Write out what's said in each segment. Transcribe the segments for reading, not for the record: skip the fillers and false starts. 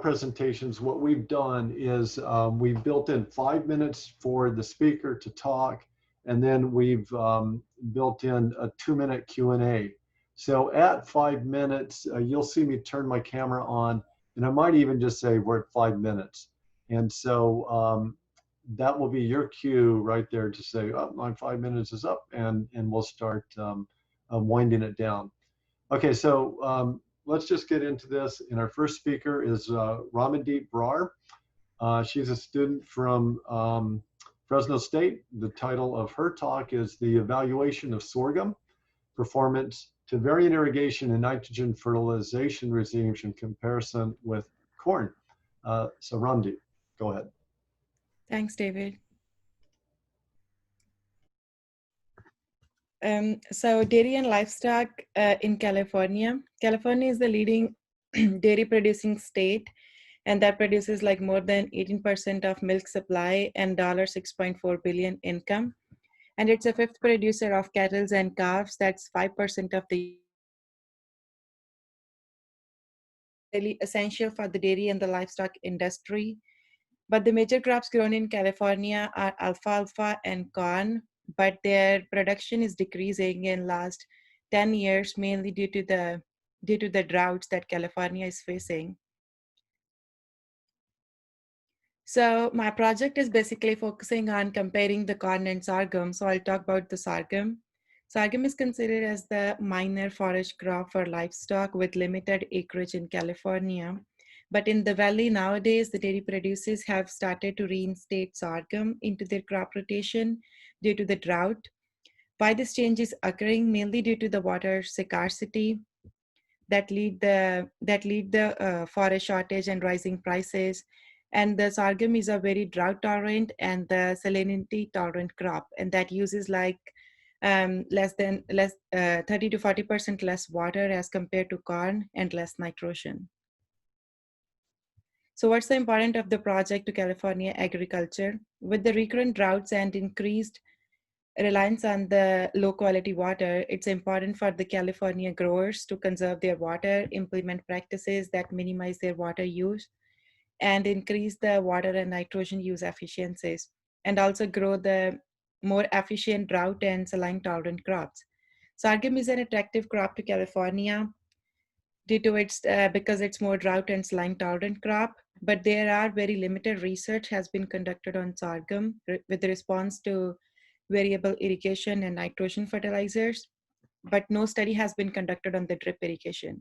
presentations, what we've done is we've built in 5 minutes for the speaker to talk, and then we've built in a 2-minute Q&A. So at 5 minutes, you'll see me turn my camera on, and I might even just say we're at 5 minutes. And so that will be your cue right there to say, oh, my 5 minutes is up, and we'll start winding it down. Okay, so let's just get into this. And our first speaker is Ramandeep Brar. She's a student from Fresno State. The title of her talk is The Evaluation of Sorghum Performance to Variant Irrigation and Nitrogen Fertilization Regimes in Comparison with Corn. So Ramandeep, go ahead. Thanks, David. So dairy and livestock in California. California is the leading dairy producing state, and that produces like more than 18% of milk supply and $6.4 billion income. And it's a fifth producer of cattle and calves. That's 5% of the really essential for the dairy and the livestock industry. But the major crops grown in California are alfalfa and corn, but their production is decreasing in last 10 years, mainly due to the droughts that California is facing. So my project is basically focusing on comparing the corn and sorghum. So I'll talk about the sorghum. Sorghum is considered as the minor forage crop for livestock with limited acreage in California. But in the valley nowadays, the dairy producers have started to reinstate sorghum into their crop rotation due to the drought. Why this change is occurring? Mainly due to the water scarcity that lead the forest shortage and rising prices. And the sorghum is a very drought tolerant and the salinity tolerant crop, and that uses like 30 to 40% less water as compared to corn and less nitrogen. So what's the importance of the project to California agriculture? With the recurrent droughts and increased reliance on the low quality water, it's important for the California growers to conserve their water, implement practices that minimize their water use, and increase the water and nitrogen use efficiencies, and also grow the more efficient drought and saline tolerant crops. Sorghum is an attractive crop to California due to its because it's more drought and saline tolerant crop, but there are very limited research has been conducted on sorghum with response to variable irrigation and nitrogen fertilizers, but no study has been conducted on the drip irrigation.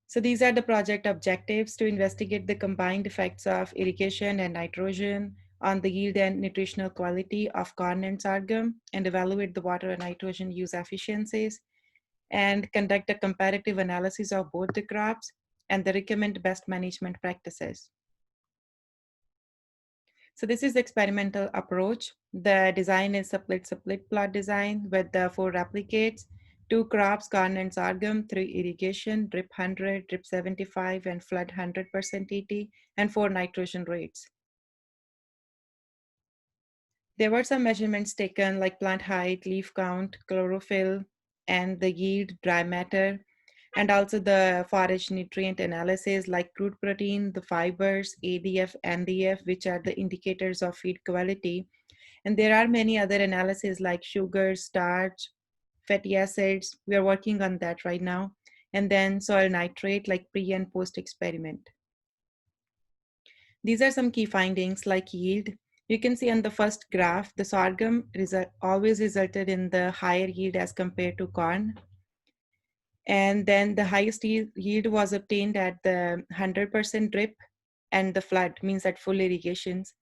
So these are the project objectives: to investigate the combined effects of irrigation and nitrogen on the yield and nutritional quality of corn and sorghum, and evaluate the water and nitrogen use efficiencies, and conduct a comparative analysis of both the crops, and they recommend best management practices. So this is the experimental approach. The design is a split plot design with the 4 replicates, 2 crops, corn and sorghum, 3 irrigation, drip 100, drip 75, and flood 100% ET, and 4 nitrogen rates. There were some measurements taken like plant height, leaf count, chlorophyll, and the yield, dry matter, and also the forage nutrient analysis like crude protein, the fibers, ADF, NDF, which are the indicators of feed quality. And there are many other analyses like sugar, starch, fatty acids. We are working on that right now. And then soil nitrate like pre and post experiment. These are some key findings like yield. You can see on the first graph, the sorghum always resulted in the higher yield as compared to corn. And then the highest yield was obtained at the 100% drip and the flood, means at full irrigations.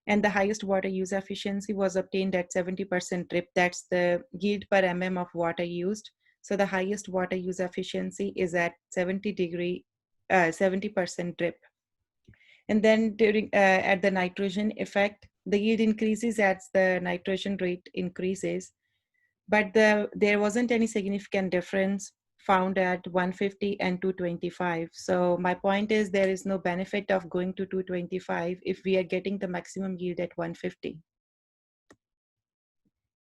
And the highest water use efficiency was obtained at 70% drip. That's the yield per mm of water used. So the highest water use efficiency is at 70% drip. And then during at the nitrogen effect, the yield increases as the nitrogen rate increases, but there wasn't any significant difference found at 150 and 225. So my point is there is no benefit of going to 225 if we are getting the maximum yield at 150.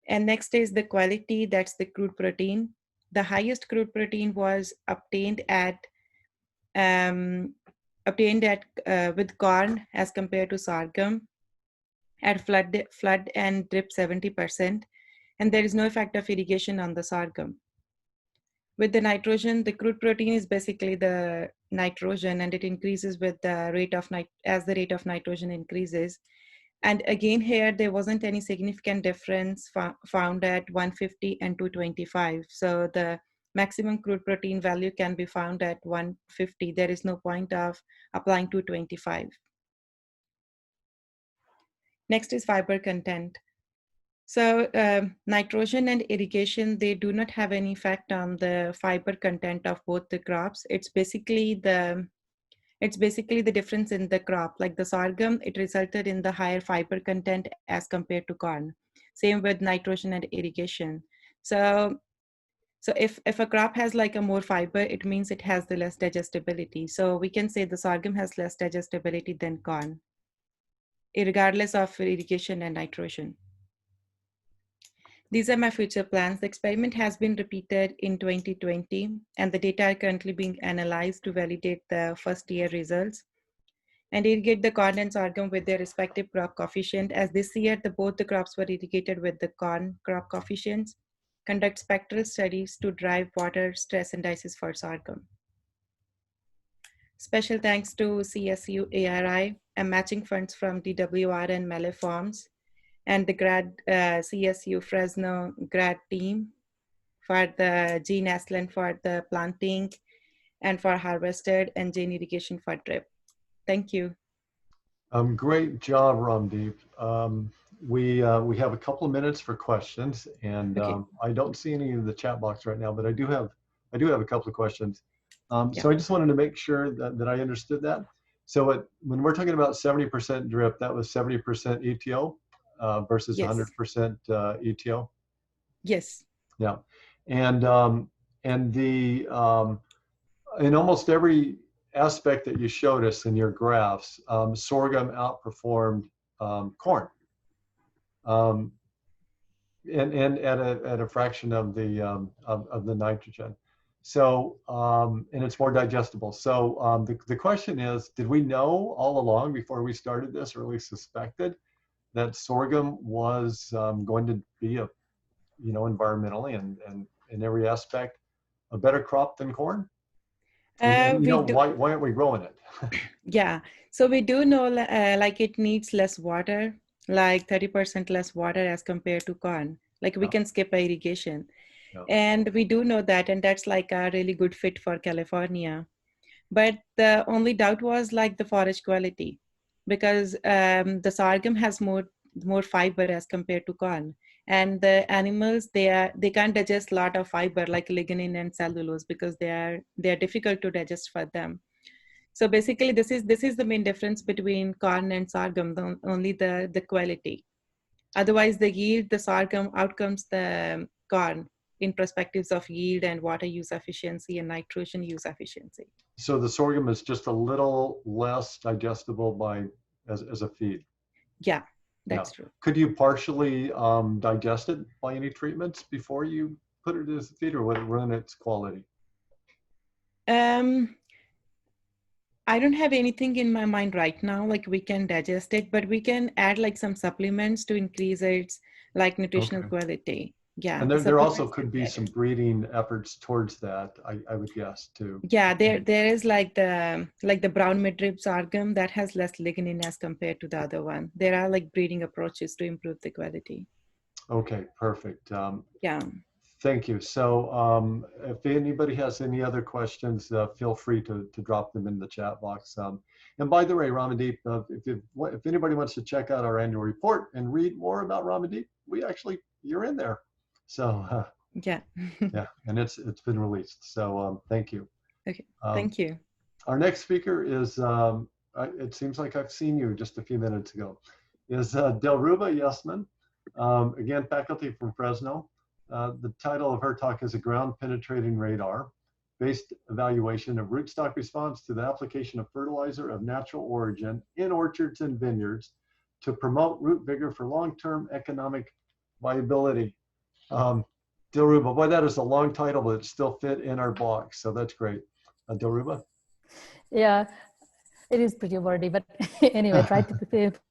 And next is the quality, that's the crude protein. The highest crude protein was obtained at obtained at with corn as compared to sorghum at flood and drip 70%, and there is no effect of irrigation on the sorghum. With the nitrogen, the crude protein is basically the nitrogen, and it increases with the rate of as the rate of nitrogen increases. And again, here there wasn't any significant difference found at 150 and 225. So the maximum crude protein value can be found at 150. There is no point of applying 225. Next is fiber content. So nitrogen and irrigation, they do not have any effect on the fiber content of both the crops. It's basically the difference in the crop. Like the sorghum, it resulted in the higher fiber content as compared to corn. Same with nitrogen and irrigation. So if a crop has like a more fiber, it means it has the less digestibility. So we can say the sorghum has less digestibility than corn, regardless of irrigation and nitrogen. These are my future plans. The experiment has been repeated in 2020, and the data are currently being analyzed to validate the first year results and irrigate the corn and sorghum with their respective crop coefficient. As this year, both the crops were irrigated with the corn crop coefficients. Conduct spectral studies to drive water stress indices for sorghum. Special thanks to CSU ARI and matching funds from DWR and MELE Farms, and the CSU Fresno grad team for the gene Aslan for the planting and for harvested, and gene irrigation for drip. Thank you. Great job, Ramdeep. We have a couple of minutes for questions, and Okay. I don't see any in the chat box right now, but I do have a couple of questions. Yeah. So I just wanted to make sure that I understood that. So when we're talking about 70% drip, that was 70% ETO versus Yes. 100% ETO. Yes. Yeah, and the in almost every aspect that you showed us in your graphs, sorghum outperformed corn, and at a fraction of the nitrogen. So and it's more digestible. So the question is, did we know all along before we started this, or at least suspected, that sorghum was going to be environmentally and in every aspect a better crop than corn? And why aren't we growing it? Yeah, so we do know like it needs less water, like 30% less water as compared to corn. Like we can skip irrigation. And we do know that, and that's like a really good fit for California. But the only doubt was like the forage quality, because the sorghum has more fiber as compared to corn, and the animals, they can't digest a lot of fiber like lignin and cellulose, because they are difficult to digest for them. So basically this is the main difference between corn and sorghum, only the quality. Otherwise the yield, the sorghum outcomes the corn in perspectives of yield and water use efficiency and nitrogen use efficiency. So the sorghum is just a little less digestible as a feed. Yeah, that's true. Could you partially digest it by any treatments before you put it as a feed, or would it ruin its quality? I don't have anything in my mind right now, like we can digest it, but we can add like some supplements to increase its like nutritional quality. Yeah. And there also could be some breeding efforts towards that, I would guess too. Yeah, there is like the brown midrib sorghum that has less lignin as compared to the other one. There are like breeding approaches to improve the quality. Okay, perfect. Yeah. Thank you. So if anybody has any other questions, feel free to drop them in the chat box. And by the way, Ramandeep, if anybody wants to check out our annual report and read more about Ramandeep, you're in there. So yeah. Yeah, and it's been released. So thank you. Okay, thank you. Our next speaker is, it seems like I've seen you just a few minutes ago, is Delruba Yesman, again, faculty from Fresno. The title of her talk is A Ground Penetrating Radar, Based Evaluation of Rootstock Response to the Application of Fertilizer of Natural Origin in Orchards and Vineyards to Promote Root Vigor for Long-Term Economic Viability. Dilruba, boy, that is a long title, but it still fit in our box, so that's great. Dilruba? Yeah, it is pretty wordy, but anyway, try to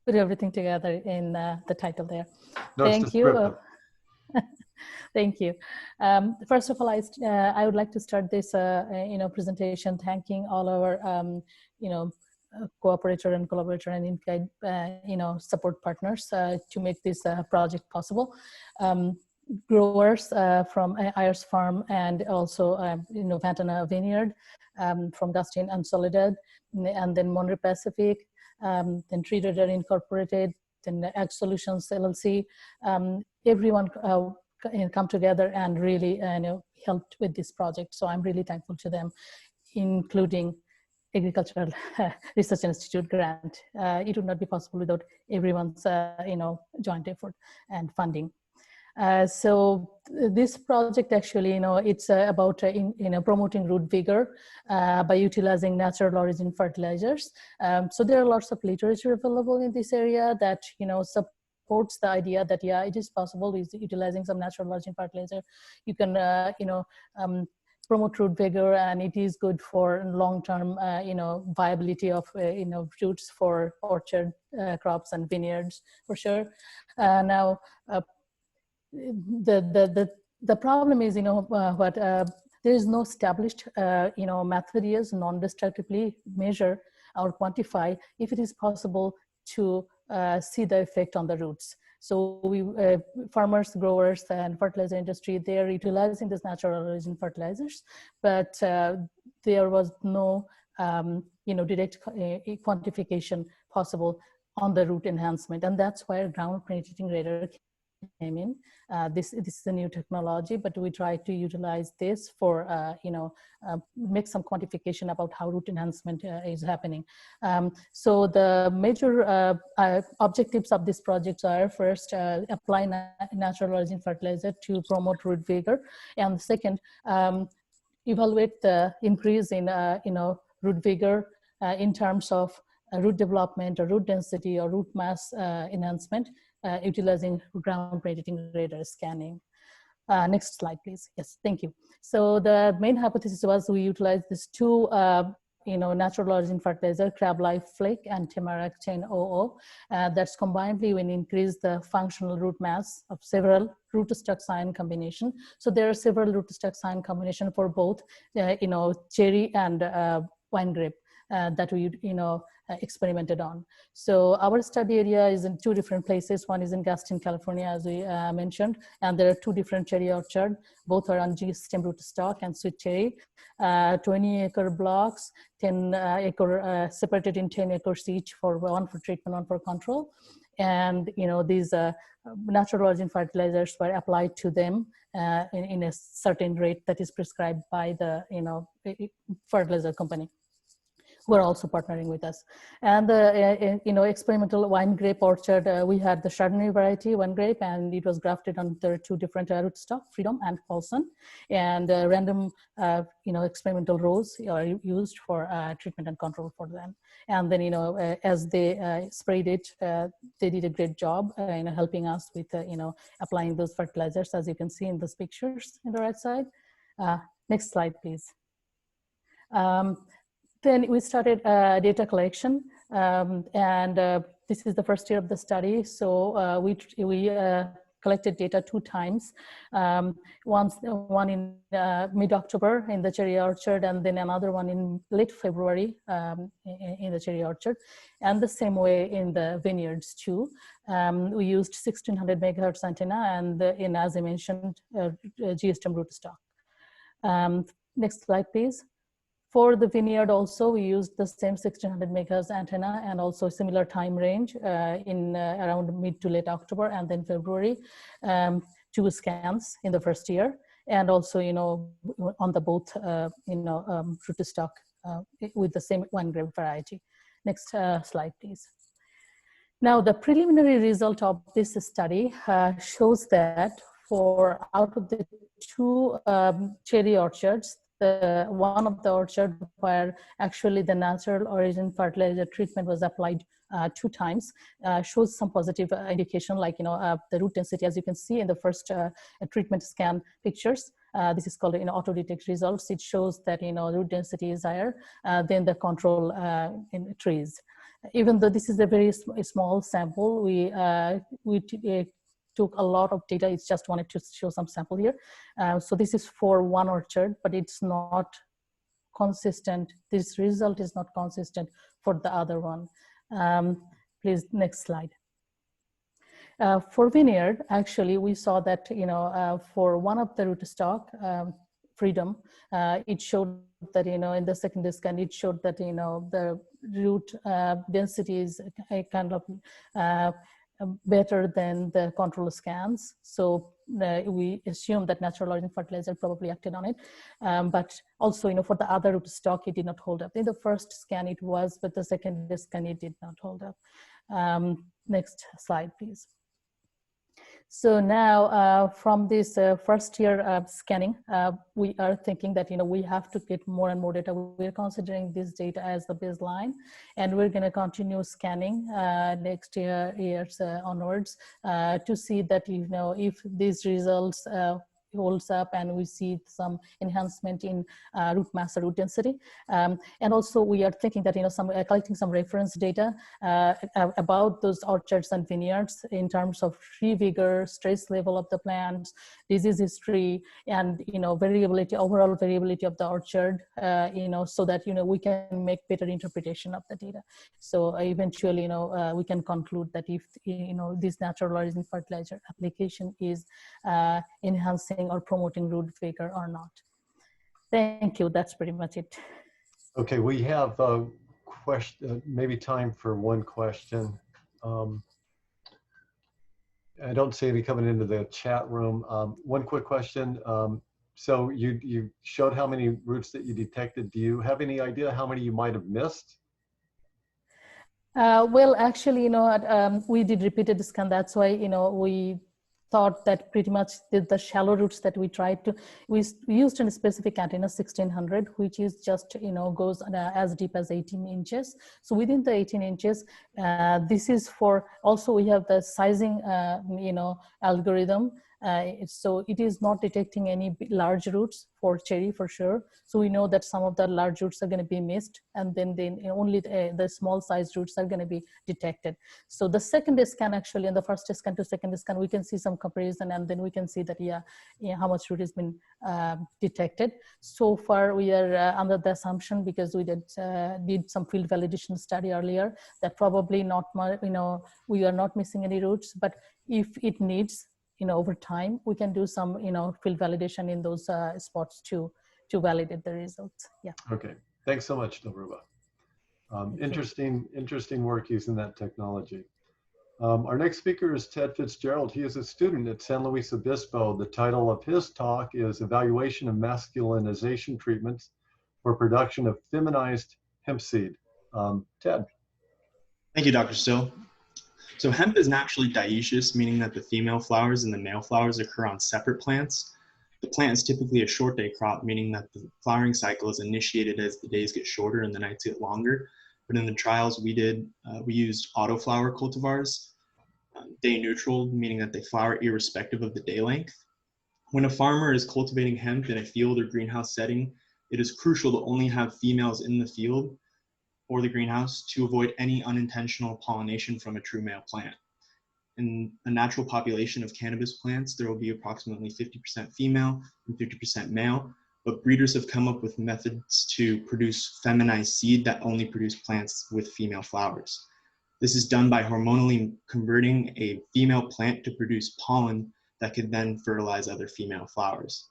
put everything together in the title there. No, it's Thank you. descriptive. Thank you. First of all, I would like to start this presentation thanking all our cooperator and collaborator and in-kind support partners to make this project possible. Growers from Ayers Farm and also Ventana Vineyard, from Gustin and Soledad, and then Monterey Pacific, then Trader Incorporated, then Ag Solutions LLC. Everyone come together and really helped with this project. So I'm really thankful to them, including Agricultural Research Institute grant. It would not be possible without everyone's joint effort and funding. So this project actually, it's about promoting root vigor by utilizing natural origin fertilizers. So there are lots of literature available in this area that supports the idea that yeah, it is possible with utilizing some natural origin fertilizer. You can promote root vigor, and it is good for long-term viability of roots for orchard crops and vineyards for sure. Now. The problem is, there is no established, method is non-destructively measure or quantify if it is possible to see the effect on the roots. So farmers, growers, and fertilizer industry, they are utilizing this natural origin fertilizers, but there was no, direct quantification possible on the root enhancement, and that's why ground penetrating radar came in. This is a new technology, but we try to utilize this for make some quantification about how root enhancement is happening. So the major objectives of this project are first, apply natural origin fertilizer to promote root vigor, and second, evaluate the increase in root vigor in terms of root development or root density or root mass enhancement utilizing ground penetrating radar scanning. Next slide, please. Yes, thank you. So the main hypothesis was we utilized these two natural origin fertilizer, Crab Life Flake and Tamarack 1000, that's combinedly when increase the functional root mass of several rootstock sign combination. So there are several rootstock sign combination for both, cherry and wine grape that we, experimented on. So our study area is in two different places. One is in Gaston, California, as we mentioned, and there are two different cherry orchards. Both are on G-stem rootstock and sweet cherry, 20-acre blocks, 10-acre separated in 10 acres each, for one for treatment, one for control. And these natural origin fertilizers were applied to them in a certain rate that is prescribed by the fertilizer company, who are also partnering with us. And the experimental wine grape orchard, we had the Chardonnay variety wine grape, and it was grafted on the two different rootstock, Freedom and Paulson, and random experimental rows are used for treatment and control for them. And then as they sprayed it, they did a great job helping us with applying those fertilizers, as you can see in those pictures on the right side. Next slide, please. Then we started data collection, and this is the first year of the study. So we collected data 2 times, one in mid-October in the cherry orchard, and then another one in late February in the cherry orchard, and the same way in the vineyards too. We used 1600 megahertz antenna, and as I mentioned, GSM rootstock. Next slide, please. For the vineyard also, we used the same 1600 megahertz antenna and also similar time range in around mid to late October and then February, 2 scans in the first year. And also, on the both, rootstock with the same wine grape variety. Next slide, please. Now, the preliminary result of this study shows that for out of the 2 cherry orchards, one of the orchard where actually the natural origin fertilizer treatment was applied 2 times shows some positive indication, like the root density, as you can see in the first treatment scan pictures. this is called auto-detect results. It shows that root density is higher than the control in trees. Even though this is a very small sample, we took a lot of data. It's just wanted to show some sample here. So this is for one orchard, but it's not consistent. This result is not consistent for the other one. Please, next slide. For vineyard, actually, we saw that for one of the rootstock, freedom, it showed that in the second scan, it showed that the root density is kind of better than the control scans. So we assume that natural origin fertilizer probably acted on it. But also, for the other rootstock, it did not hold up. In the first scan, it was, but the second scan, it did not hold up. Next slide, please. So now from this first year scanning, we are thinking that we have to get more and more data. We're considering this data as the baseline, and we're going to continue scanning next years onwards to see that if these results holds up and we see some enhancement in root mass or root density. And also we are thinking that collecting some reference data about those orchards and vineyards in terms of tree vigor, stress level of the plants, disease history, and variability, overall variability of the orchard, so that we can make better interpretation of the data. So eventually we can conclude that if this natural origin fertilizer application is enhancing or promoting root vigor or not. Thank you. That's pretty much it. Okay, we have a question, maybe time for one question. I don't see any coming into the chat room. One quick question. So you showed how many roots that you detected. Do you have any idea how many you might have missed? Well, actually, we did repeated scan. That's why, we thought that pretty much the shallow roots that we tried to, we used a specific antenna 1600, which is just, goes as deep as 18 inches. So within the 18 inches, this is for, also we have the sizing, algorithm. So it is not detecting any large roots for cherry for sure. So we know that some of the large roots are going to be missed, and then only the small size roots are going to be detected. So the second scan, actually, and the first scan to second scan, we can see some comparison, and then we can see that how much root has been detected. So far we are under the assumption, because we did some field validation study earlier, that probably not we are not missing any roots, but if it needs, over time, we can do some, field validation in those spots to validate the results. Yeah. Okay. Thanks so much, Dilruba. Interesting work using that technology. Our next speaker is Ted Fitzgerald. He is a student at San Luis Obispo. The title of his talk is Evaluation of Masculinization Treatments for Production of Feminized Hemp Seed. Ted. Thank you, Dr. Still. So hemp is naturally dioecious, meaning that the female flowers and the male flowers occur on separate plants. The plant is typically a short day crop, meaning that the flowering cycle is initiated as the days get shorter and the nights get longer. But in the trials we did, we used autoflower cultivars, day neutral, meaning that they flower irrespective of the day length. When a farmer is cultivating hemp in a field or greenhouse setting, it is crucial to only have females in the field or the greenhouse to avoid any unintentional pollination from a true male plant. In a natural population of cannabis plants, there will be approximately 50% female and 50% male, but breeders have come up with methods to produce feminized seed that only produce plants with female flowers. This is done by hormonally converting a female plant to produce pollen that could then fertilize other female flowers.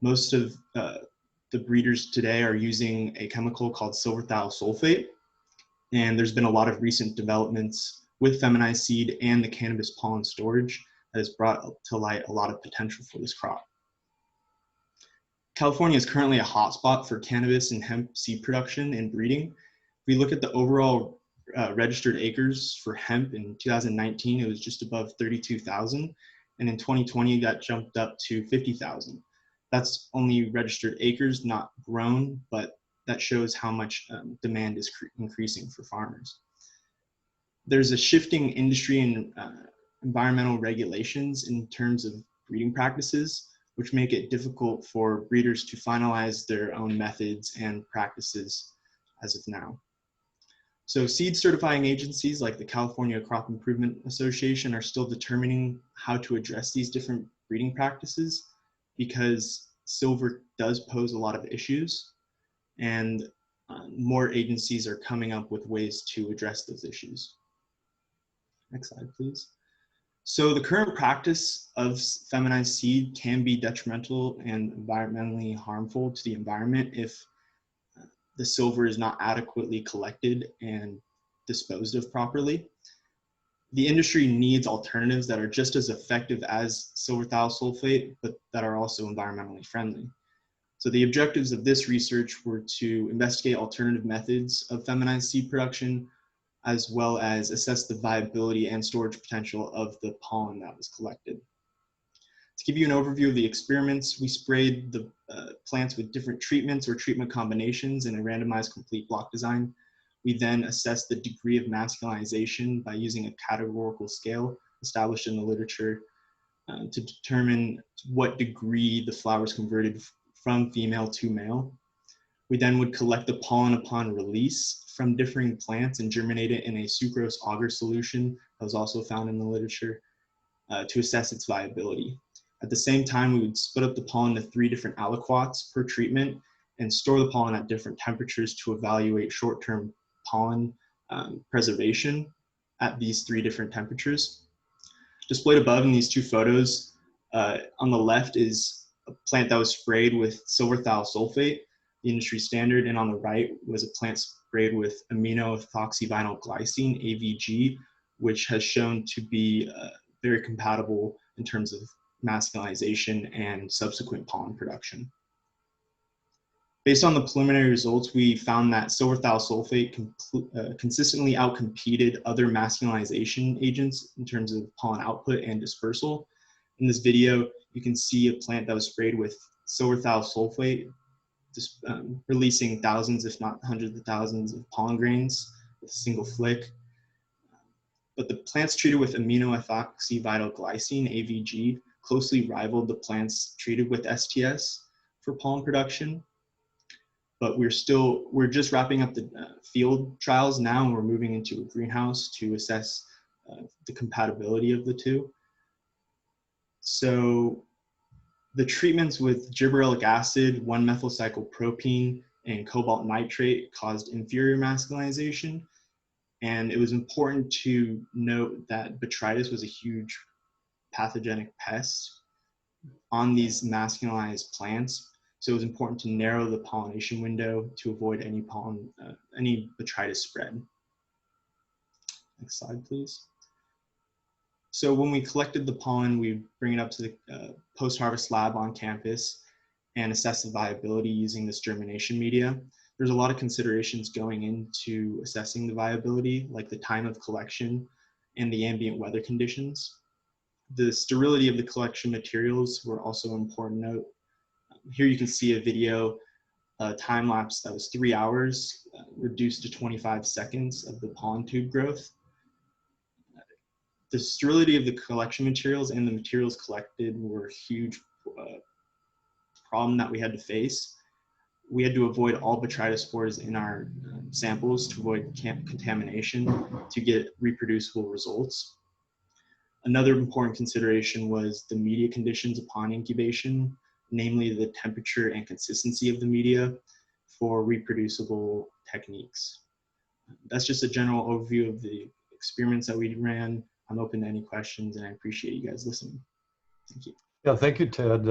Most of the breeders today are using a chemical called silver thiosulfate, and there's been a lot of recent developments with feminized seed and the cannabis pollen storage that has brought to light a lot of potential for this crop. California is currently a hotspot for cannabis and hemp seed production and breeding. If we look at the overall registered acres for hemp in 2019, it was just above 32,000, and in 2020 that jumped up to 50,000. That's only registered acres, not grown, but that shows how much demand is increasing for farmers. There's a shifting industry and environmental regulations in terms of breeding practices. which make it difficult for breeders to finalize their own methods and practices as of now. So seed certifying agencies like the California Crop Improvement Association are still determining how to address these different breeding practices, because silver does pose a lot of issues, and more agencies are coming up with ways to address those issues. Next slide, please. So the current practice of feminized seed can be detrimental and environmentally harmful to the environment if the silver is not adequately collected and disposed of properly. The industry needs alternatives that are just as effective as silver thiosulfate, but that are also environmentally friendly. So the objectives of this research were to investigate alternative methods of feminized seed production, as well as assess the viability and storage potential of the pollen that was collected. To give you an overview of the experiments, we sprayed the plants with different treatments or treatment combinations in a randomized complete block design. We then assessed the degree of masculinization by using a categorical scale established in the literature to determine what degree the flowers converted from female to male. We then would collect the pollen upon release from differing plants and germinate it in a sucrose agar solution that was also found in the literature to assess its viability. At the same time, we would split up the pollen into 3 different aliquots per treatment and store the pollen at different temperatures to evaluate short-term pollen preservation at these 3 different temperatures. Displayed above in these 2 photos, on the left is a plant that was sprayed with silver thiosulfate, the industry standard, and on the right was a plant sprayed with amino-ethoxyvinyl glycine, AVG, which has shown to be very compatible in terms of masculinization and subsequent pollen production. Based on the preliminary results, we found that silver thiosulfate consistently outcompeted other masculinization agents in terms of pollen output and dispersal. In this video, you can see a plant that was sprayed with silver thiosulfate, releasing thousands, if not hundreds of thousands of pollen grains with a single flick. But the plants treated with amino-ethoxyvinyl glycine, AVG, closely rivaled the plants treated with STS for pollen production. But we're just wrapping up the field trials now, and we're moving into a greenhouse to assess the compatibility of the 2. So the treatments with gibberellic acid, 1-methylcyclopropene, and cobalt nitrate caused inferior masculinization. And it was important to note that botrytis was a huge pathogenic pest on these masculinized plants. So it was important to narrow the pollination window to avoid any botrytis spread. Next slide, please. So when we collected the pollen, we bring it up to the post-harvest lab on campus and assess the viability using this germination media. There's a lot of considerations going into assessing the viability, like the time of collection and the ambient weather conditions. The sterility of the collection materials were also an important note. Here you can see a video time lapse that was 3 hours, reduced to 25 seconds of the pollen tube growth. The sterility of the collection materials and the materials collected were a huge problem that we had to face. We had to avoid all botrytis spores in our samples to avoid contamination to get reproducible results. Another important consideration was the media conditions upon incubation, namely the temperature and consistency of the media for reproducible techniques. That's just a general overview of the experiments that we ran. I'm open to any questions, and I appreciate you guys listening. Thank you. Yeah, thank you, Ted.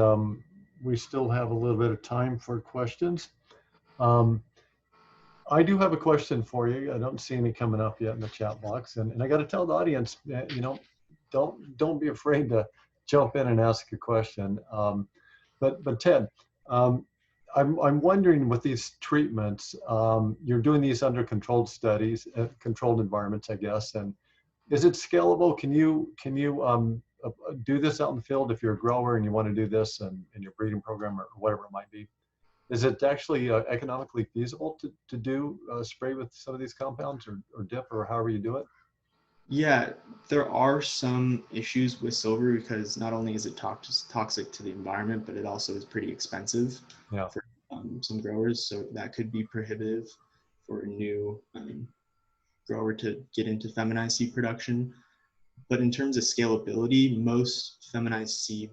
We still have a little bit of time for questions. I do have a question for you. I don't see any coming up yet in the chat box, and I got to tell the audience, you know, don't be afraid to jump in and ask a question. But Ted, I'm wondering, with these treatments, you're doing these under controlled studies, controlled environments, I guess, and is it scalable? Can you do this out in the field if you're a grower and you want to do this in your breeding program or whatever it might be? Is it actually economically feasible to do spray with some of these compounds or dip or however you do it? Yeah, there are some issues with silver because not only is it toxic to the environment, but it also is pretty expensive Yeah. for some growers. So that could be prohibitive for a new grower to get into feminized seed production. But in terms of scalability, most feminized seed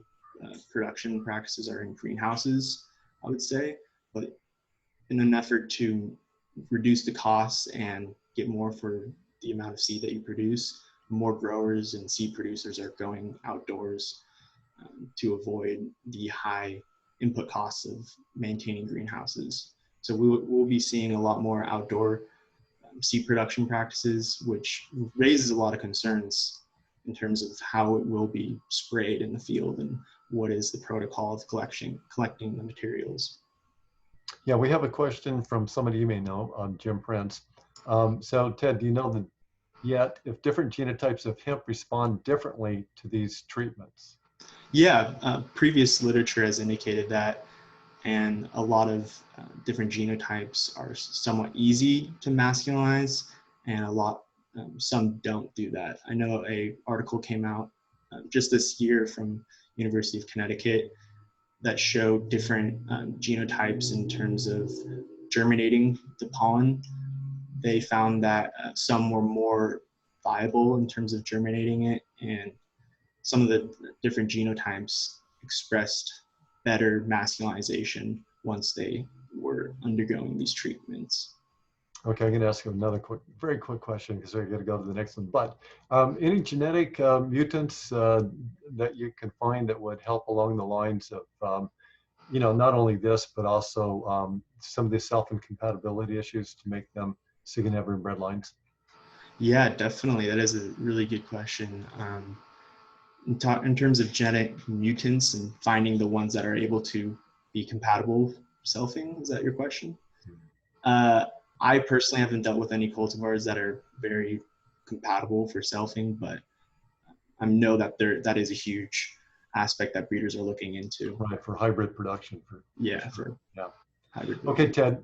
production practices are in greenhouses, I would say. But in an effort to reduce the costs and get more for the amount of seed that you produce, more growers and seed producers are going outdoors to avoid the high input costs of maintaining greenhouses. So we'll be seeing a lot more outdoor seed production practices, which raises a lot of concerns in terms of how it will be sprayed in the field and what is the protocol of collecting the materials. Yeah, we have a question from somebody you may know, Jim Prince. So Ted, do you know yet if different genotypes of hemp respond differently to these treatments? Yeah, previous literature has indicated that, and a lot of different genotypes are somewhat easy to masculinize, and some don't do that. I know a article came out just this year from University of Connecticut that showed different genotypes in terms of germinating the pollen. They found that some were more viable in terms of germinating it, and some of the different genotypes expressed better masculinization once they were undergoing these treatments. Okay, I'm going to ask you another very quick question because we're going to go to the next one. But any genetic mutants that you can find that would help along the lines of, not only this, but also some of the self-incompatibility issues to make them significant bred lines? Yeah, definitely. That is a really good question. In terms of genetic mutants and finding the ones that are able to be compatible selfing, is that your question? I personally haven't dealt with any cultivars that are very compatible for selfing, but I know that that is a huge aspect that breeders are looking into. Right, for hybrid production. Yeah. Hybrid. Okay, Ted,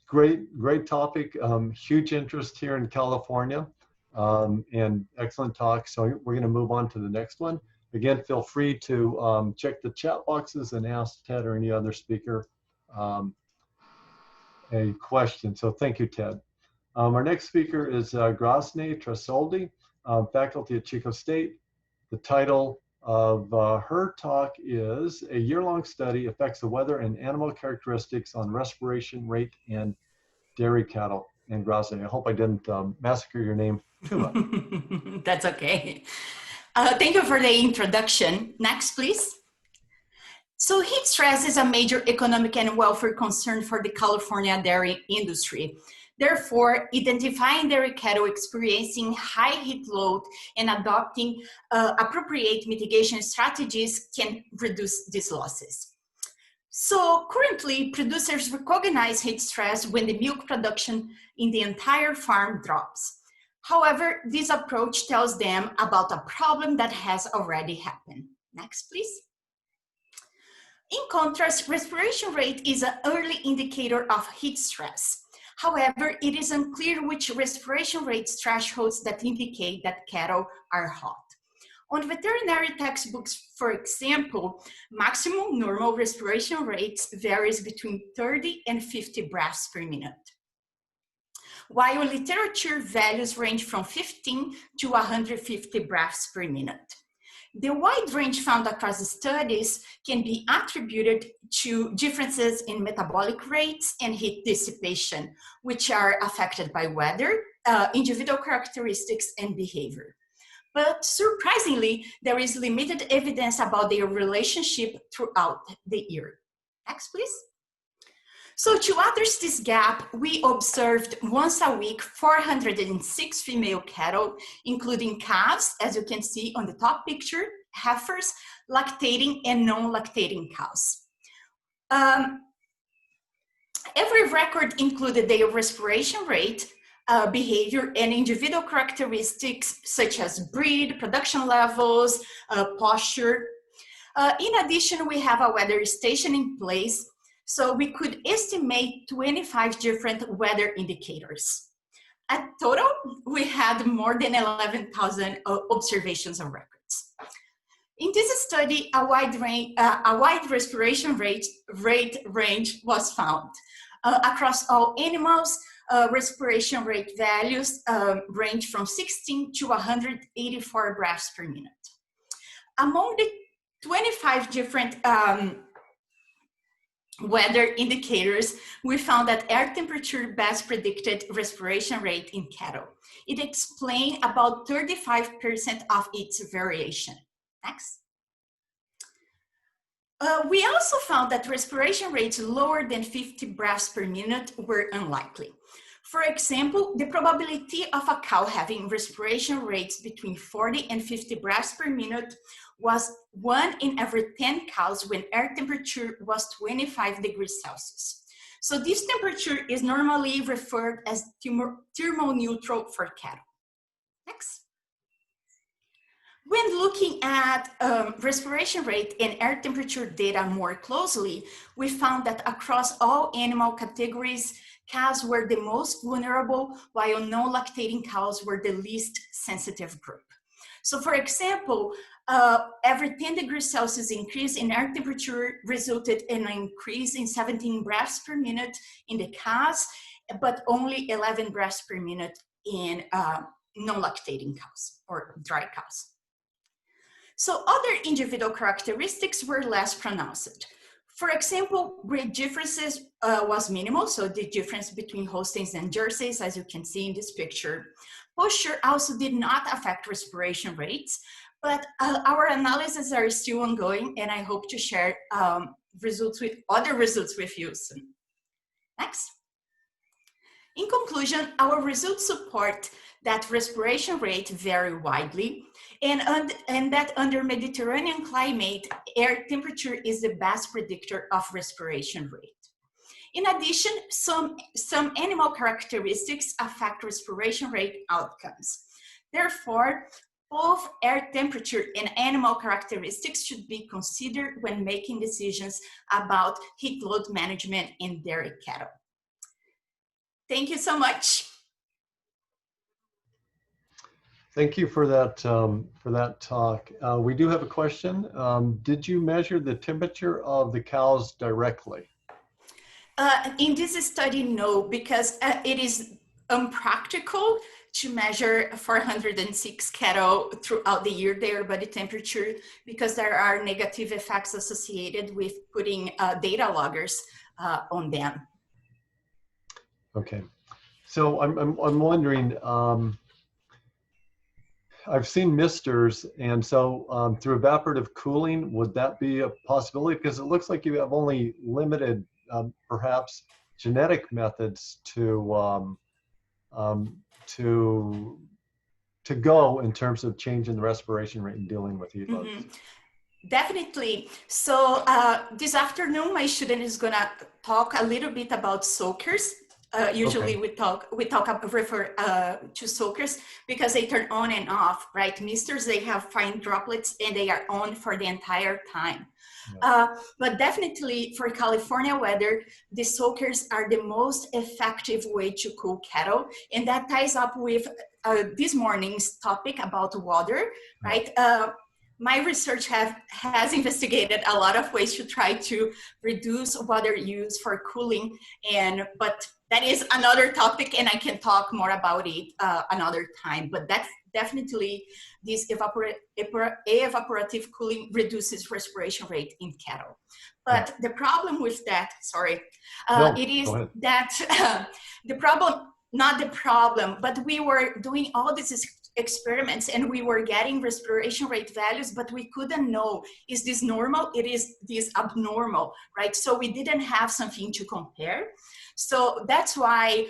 great topic. Huge interest here in California, and excellent talk. So we're going to move on to the next one. Again, feel free to check the chat boxes and ask Ted or any other speaker a question. So thank you, Ted. Our next speaker is Grasne Trasoldi, faculty at Chico State. The title of her talk is A Year-Long Study Affects the Weather and Animal Characteristics on Respiration Rate and Dairy Cattle. And Grasne, I hope I didn't massacre your name too much. That's okay. Thank you for the introduction. Next, please. So heat stress is a major economic and welfare concern for the California dairy industry. Therefore, identifying dairy cattle experiencing high heat load and adopting appropriate mitigation strategies can reduce these losses. So currently, producers recognize heat stress when the milk production in the entire farm drops. However, this approach tells them about a problem that has already happened. Next, please. In contrast, respiration rate is an early indicator of heat stress. However, it is unclear which respiration rate thresholds that indicate that cattle are hot. On veterinary textbooks, for example, maximum normal respiration rates varies between 30 and 50 breaths per minute, while literature values range from 15 to 150 breaths per minute. The wide range found across the studies can be attributed to differences in metabolic rates and heat dissipation, which are affected by weather, individual characteristics, and behavior. But surprisingly, there is limited evidence about their relationship throughout the year. Next, please. So to address this gap, we observed once a week 406 female cattle, including calves, as you can see on the top picture, heifers, lactating and non-lactating cows. Every record included their respiration rate, behavior, and individual characteristics such as breed, production levels, posture. In addition, we have a weather station in place, so we could estimate 25 different weather indicators. At total, we had more than 11,000 observations of records. In this study, a wide respiration rate range was found. Across all animals, respiration rate values range from 16 to 184 breaths per minute. Among the 25 different weather indicators, we found that air temperature best predicted respiration rate in cattle. It explained about 35% of its variation. Next. We also found that respiration rates lower than 50 breaths per minute were unlikely. For example, the probability of a cow having respiration rates between 40 and 50 breaths per minute was 1 in every 10 cows when air temperature was 25 degrees Celsius. So this temperature is normally referred as thermoneutral for cattle. Next. When looking at respiration rate and air temperature data more closely, we found that across all animal categories, cows were the most vulnerable, while non-lactating cows were the least sensitive group. So for example, every 10 degrees Celsius increase in air temperature resulted in an increase in 17 breaths per minute in the cows, but only 11 breaths per minute in non-lactating cows or dry cows. So other individual characteristics were less pronounced. For example, breed differences was minimal, so the difference between Holsteins and Jerseys, as you can see in this picture. Posture also did not affect respiration rates, but our analyses are still ongoing, and I hope to share other results with you soon. Next. In conclusion, our results support that respiration rates vary widely, and that under Mediterranean climate, air temperature is the best predictor of respiration rate. In addition, some animal characteristics affect respiration rate outcomes. Therefore, both air temperature and animal characteristics should be considered when making decisions about heat load management in dairy cattle. Thank you so much. Thank you for that talk. We do have a question. Did you measure the temperature of the cows directly? In this study, no, because it is impractical to measure 406 cattle throughout the year their body temperature, because there are negative effects associated with putting data loggers on them. Okay, so I'm wondering. I've seen misters, and so through evaporative cooling, would that be a possibility? Because it looks like you have only limited, perhaps, genetic methods to go in terms of changing the respiration rate and dealing with heat loads. Mm-hmm. Definitely. So this afternoon, my student is gonna talk a little bit about soakers. Usually okay. we refer to soakers because they turn on and off, right? Misters, they have fine droplets and they are on for the entire time. Yeah. But definitely for California weather, the soakers are the most effective way to cool cattle. And that ties up with this morning's topic about water, right? My research has investigated a lot of ways to try to reduce water use for cooling, but that is another topic, and I can talk more about it another time. But that's definitely this evaporative cooling reduces respiration rate in cattle. But the problem with that, it is that the problem, not the problem, but we were doing all these experiments and we were getting respiration rate values, but we couldn't know, is this normal? It is this abnormal, right? So we didn't have something to compare. So that's why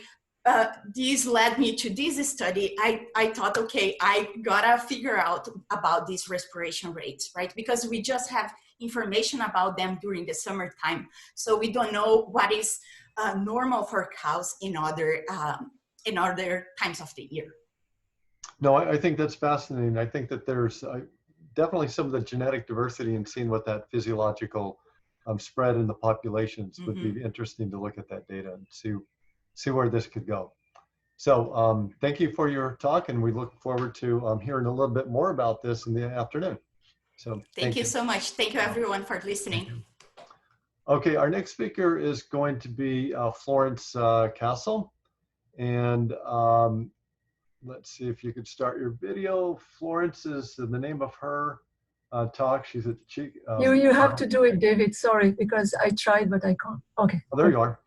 this led me to this study. I thought, okay, I gotta figure out about these respiration rates, right? Because we just have information about them during the summertime. So we don't know what is normal for cows in other times of the year. No, I think that's fascinating. I think that there's definitely some of the genetic diversity and seeing what that physiological spread in the populations would be interesting to look at that data and see where this could go. So thank you for your talk, and we look forward to hearing a little bit more about this in the afternoon. So Thank you so much. Thank you everyone for listening. Okay, our next speaker is going to be Florence Castle. And let's see if you could start your video. Florence is the name of her talk. She's at the Cheek. You have to do it, David. Sorry, because I tried, but I can't. Okay. Oh, there you are.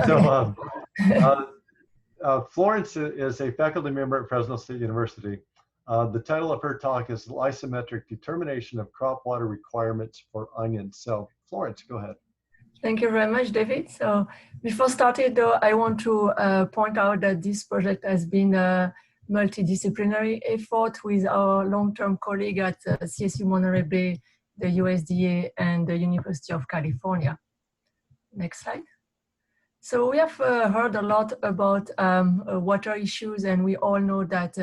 So Florence is a faculty member at Fresno State University. The title of her talk is Lysometric Determination of Crop Water Requirements for Onions. So Florence, go ahead. Thank you very much, David. So before starting, though, I want to point out that this project has been a multidisciplinary effort with our long-term colleague at CSU Monterey Bay, the USDA, and the University of California. Next slide. So we have heard a lot about water issues, and we all know that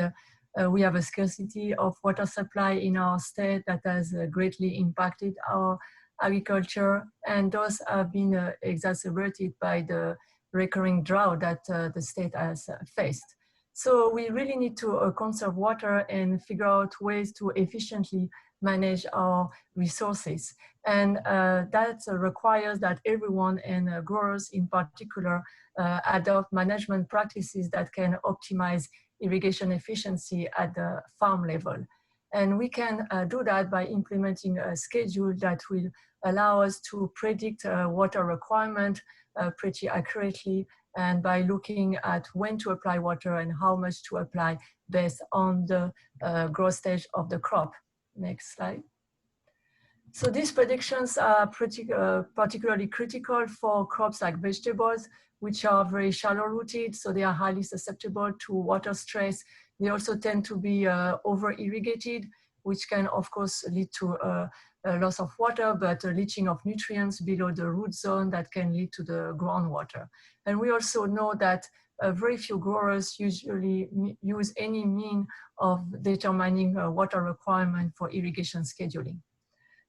we have a scarcity of water supply in our state that has greatly impacted our agriculture, and those have been exacerbated by the recurring drought that the state has faced. So we really need to conserve water and figure out ways to efficiently manage our resources. And that requires that everyone, and growers in particular, adopt management practices that can optimize irrigation efficiency at the farm level. And we can do that by implementing a schedule that will allow us to predict water requirement pretty accurately, and by looking at when to apply water and how much to apply based on the growth stage of the crop. Next slide. So these predictions are particularly critical for crops like vegetables, which are very shallow rooted, so they are highly susceptible to water stress. They also tend to be over-irrigated, which can of course lead to a loss of water, but a leaching of nutrients below the root zone that can lead to the groundwater. And we also know that very few growers usually use any mean of determining water requirement for irrigation scheduling.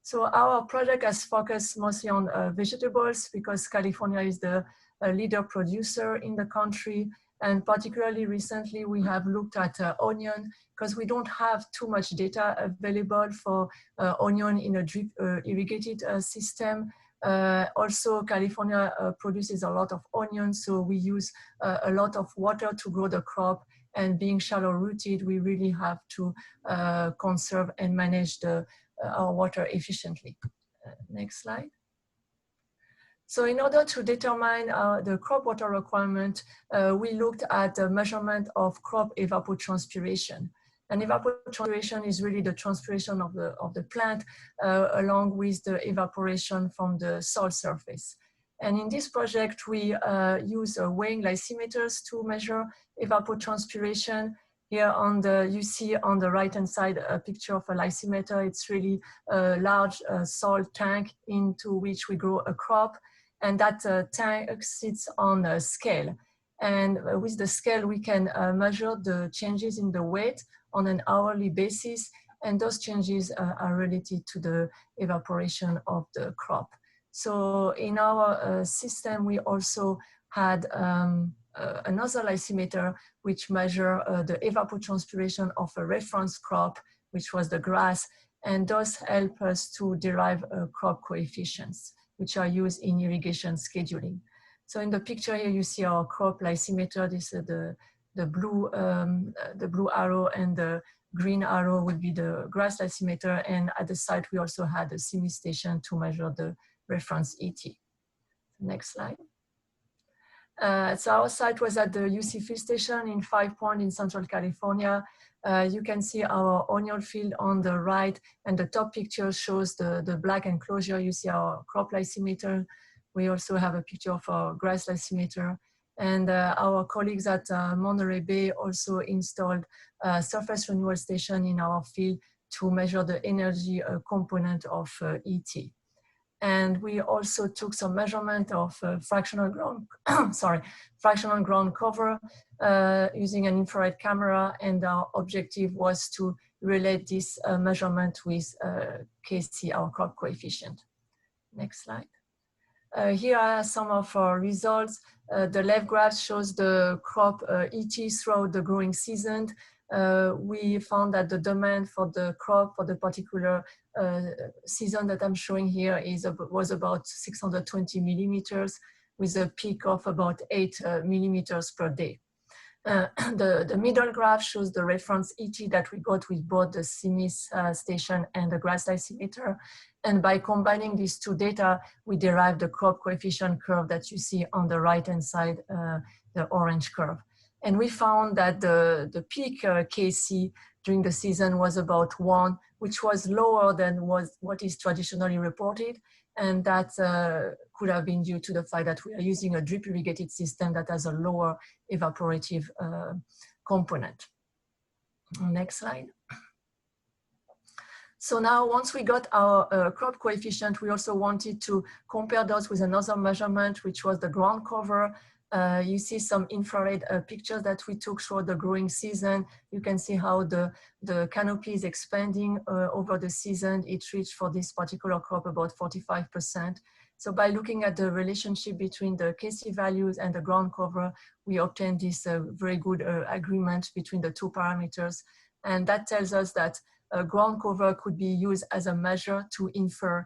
So our project has focused mostly on vegetables because California is the leader producer in the country. And particularly recently, we have looked at onion because we don't have too much data available for onion in a drip irrigated system. Also, California produces a lot of onions, so we use a lot of water to grow the crop. And being shallow rooted, we really have to conserve and manage our water efficiently. Next slide. So in order to determine the crop water requirement, we looked at the measurement of crop evapotranspiration. And evapotranspiration is really the transpiration of the plant along with the evaporation from the soil surface. And in this project, we use weighing lysimeters to measure evapotranspiration. Here you see on the right-hand side a picture of a lysimeter. It's really a large soil tank into which we grow a crop. And that tank sits on a scale. And with the scale, we can measure the changes in the weight on an hourly basis. And those changes are related to the evaporation of the crop. So in our system, we also had another lysimeter which measure the evapotranspiration of a reference crop, which was the grass. And those help us to derive crop coefficients, which are used in irrigation scheduling. So in the picture here, you see our crop lysimeter. This is the blue arrow, and the green arrow would be the grass lysimeter. And at the site, we also had a CIMI station to measure the reference ET. Next slide. So our site was at the UC field station in 5 Point in Central California. You can see our onion field on the right, and the top picture shows the black enclosure. You see our crop lysimeter. We also have a picture of our grass lysimeter. And our colleagues at Monterey Bay also installed a surface renewal station in our field to measure the energy component of ET. And we also took some measurement of fractional ground, fractional ground cover using an infrared camera. And our objective was to relate this measurement with KC, our crop coefficient. Next slide. Here are some of our results. The left graph shows the crop ET throughout the growing season. We found that the demand for the crop for the particular season that I'm showing here was about 620 millimeters with a peak of about 8 millimeters per day. The middle graph shows the reference ET that we got with both the CIMIS station and the grass lysimeter. And by combining these two data, we derived the crop coefficient curve that you see on the right-hand side, the orange curve. And we found that the peak KC during the season was about 1, which was lower than what is traditionally reported. And that could have been due to the fact that we are using a drip irrigated system that has a lower evaporative component. Next slide. So now once we got our crop coefficient, we also wanted to compare those with another measurement, which was the ground cover. You see some infrared pictures that we took throughout the growing season. You can see how the canopy is expanding over the season. It reached for this particular crop about 45%. So by looking at the relationship between the KC values and the ground cover, we obtained this very good agreement between the two parameters. And that tells us that ground cover could be used as a measure to infer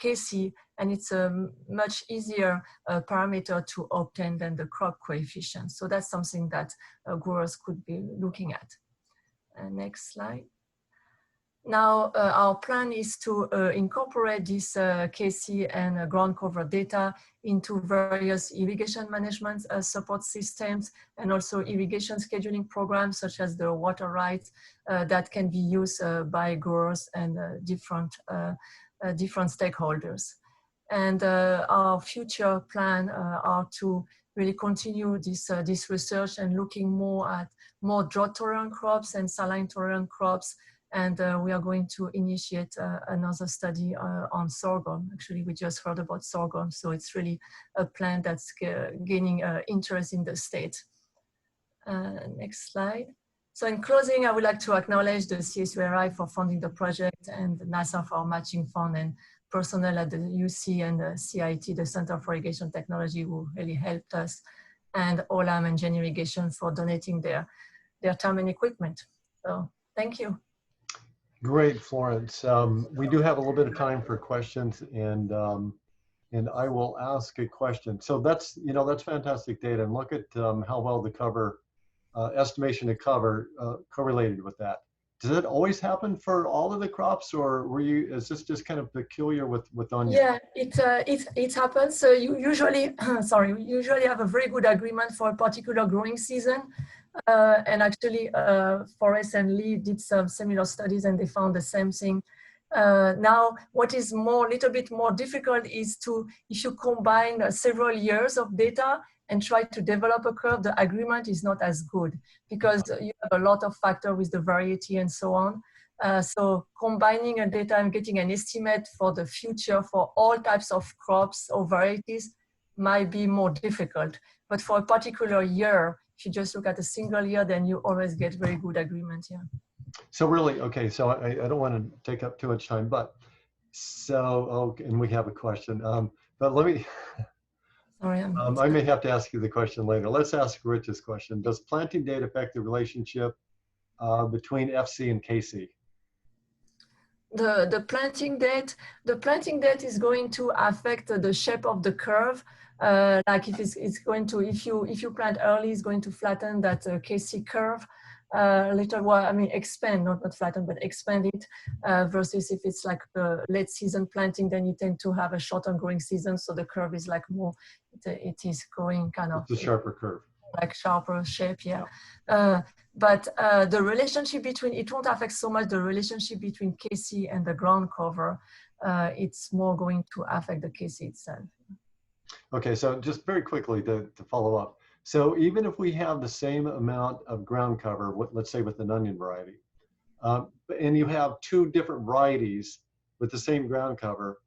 KC, and it's a much easier parameter to obtain than the crop coefficient. So that's something that growers could be looking at. Next slide. Now, our plan is to incorporate this KC and ground cover data into various irrigation management support systems and also irrigation scheduling programs such as the water rights that can be used by growers and different stakeholders. And our future plan are to really continue this research and looking more at more drought-tolerant crops and saline-tolerant crops. And we are going to initiate another study on sorghum. Actually, we just heard about sorghum, so it's really a plant that's gaining interest in the state. Next slide. So in closing, I would like to acknowledge the CSU-ARI for funding the project and NASA for matching fund and personnel at the UC and the CIT, the Center for Irrigation Technology, who really helped us, and Olam and Gen Irrigation for donating their time and equipment. So thank you. Great, Florence. We do have a little bit of time for questions, and I will ask a question. So that's fantastic data, and look at how well the cover estimation of cover correlated with that. Does it always happen for all of the crops, or is this just kind of peculiar with onions? Yeah, it happens. So you usually, we usually have a very good agreement for a particular growing season. And actually, Forrest and Lee did some similar studies and they found the same thing. Now, what is little bit more difficult is if you combine several years of data and try to develop a curve, the agreement is not as good because you have a lot of factors with the variety and so on. So combining a data and getting an estimate for the future for all types of crops or varieties might be more difficult. But for a particular year, if you just look at a single year, then you always get very good agreement, yeah. So really, okay, so I don't want to take up too much time, but and we have a question, but let me, sorry, I may have to ask you the question later. Let's ask Rich's question. Does planting date affect the relationship between FC and KC? The planting date is going to affect the shape of the curve. Like if it's going to, if you plant early, it's going to flatten that KC curve. Later, well, I mean, expand, not flatten, but expand it. Versus if it's like the late season planting, then you tend to have a shorter growing season. So the curve is like more, it is going kind of. It's a sharper curve. Like sharper shape, yeah. But the relationship between, it won't affect so much the relationship between KC and the ground cover. It's more going to affect the KC itself. Okay, so just very quickly to follow up. So even if we have the same amount of ground cover, let's say with an onion variety, and you have two different varieties with the same ground cover,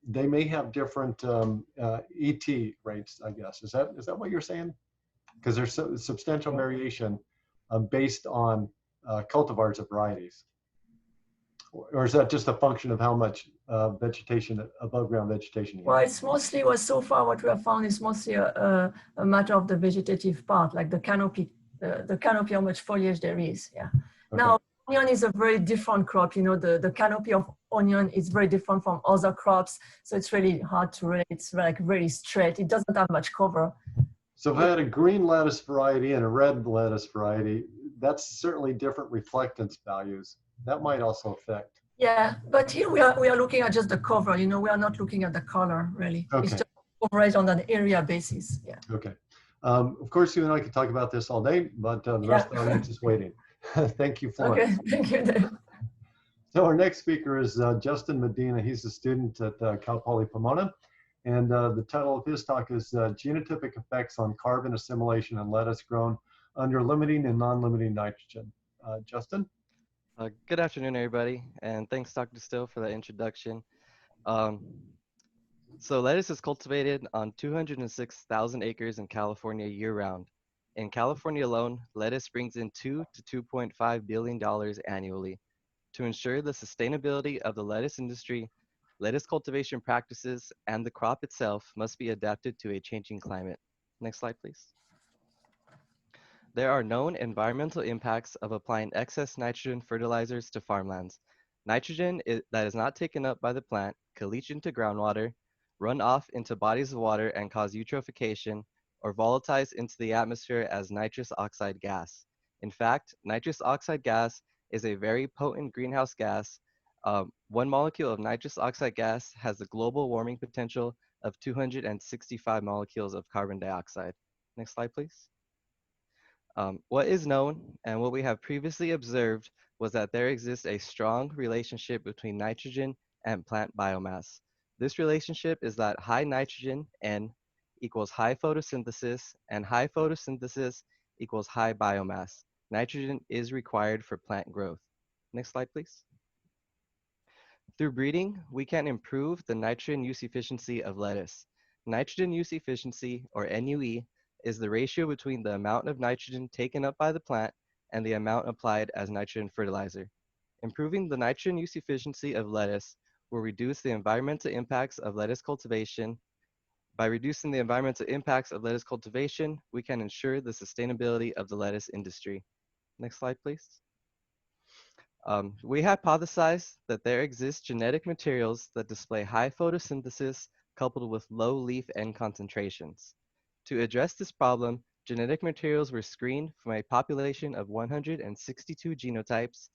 they may have different ET rates, I guess. Is that what you're saying? Because there's substantial variation based on cultivars of varieties. Or is that just a function of how much vegetation, above ground vegetation you Well, have? it's mostly so far what we have found is mostly a matter of the vegetative part, like the canopy, how much foliage there is. Yeah. Okay. Now, onion is a very different crop. You know, the canopy of onion is very different from other crops. So it's really hard to relate. It's like very straight. It doesn't have much cover. So if I had a green lettuce variety and a red lettuce variety, that's certainly different reflectance values. That might also affect. Yeah, but here we are looking at just the cover. You know, we are not looking at the color really. Okay. It's just coverage on an area basis. Yeah. Okay. Of course, you and I could talk about this all day, but the rest of the audience is waiting. Thank you, Florence. Okay, thank you, Dave. So our next speaker is Justin Medina. He's a student at Cal Poly Pomona. And the title of his talk is Genotypic Effects on Carbon Assimilation in Lettuce Grown Under Limiting and Non-Limiting Nitrogen. Justin? Good afternoon, everybody, and thanks, Dr. Still, for that introduction. So lettuce is cultivated on 206,000 acres in California year-round. In California alone, lettuce brings in $2 to $2.5 billion annually. To ensure the sustainability of the lettuce industry, lettuce cultivation practices and the crop itself must be adapted to a changing climate. Next slide, please. There are known environmental impacts of applying excess nitrogen fertilizers to farmlands. Nitrogen that is not taken up by the plant can leach into groundwater, run off into bodies of water and cause eutrophication, or volatilize into the atmosphere as nitrous oxide gas. In fact, nitrous oxide gas is a very potent greenhouse gas. One molecule of nitrous oxide gas has a global warming potential of 265 molecules of carbon dioxide. Next slide, please. What is known and what we have previously observed was that there exists a strong relationship between nitrogen and plant biomass. This relationship is that high nitrogen, N, equals high photosynthesis, and high photosynthesis equals high biomass. Nitrogen is required for plant growth. Next slide, please. Through breeding, we can improve the nitrogen use efficiency of lettuce. Nitrogen use efficiency, or NUE, is the ratio between the amount of nitrogen taken up by the plant and the amount applied as nitrogen fertilizer. Improving the nitrogen use efficiency of lettuce will reduce the environmental impacts of lettuce cultivation. By reducing the environmental impacts of lettuce cultivation, we can ensure the sustainability of the lettuce industry. Next slide, please. We hypothesize that there exist genetic materials that display high photosynthesis coupled with low leaf end concentrations. To address this problem, genetic materials were screened from a population of 162 genotypes.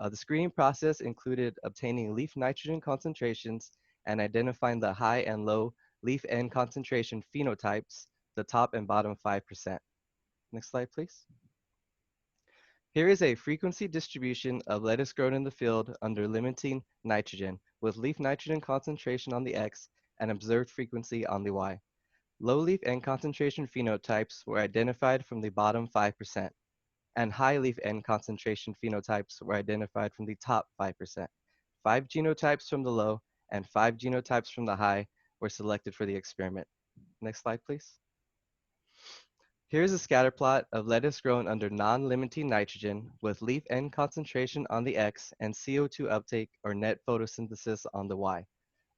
The screening process included obtaining leaf nitrogen concentrations and identifying the high and low leaf end concentration phenotypes, the top and bottom 5%. Next slide, please. Here is a frequency distribution of lettuce grown in the field under limiting nitrogen, with leaf nitrogen concentration on the X and observed frequency on the Y. Low leaf end concentration phenotypes were identified from the bottom 5%, and high leaf end concentration phenotypes were identified from the top 5%. 5 genotypes from the low and 5 genotypes from the high were selected for the experiment. Next slide, please. Here's a scatter plot of lettuce grown under non-limiting nitrogen with leaf end concentration on the X and CO2 uptake or net photosynthesis on the Y.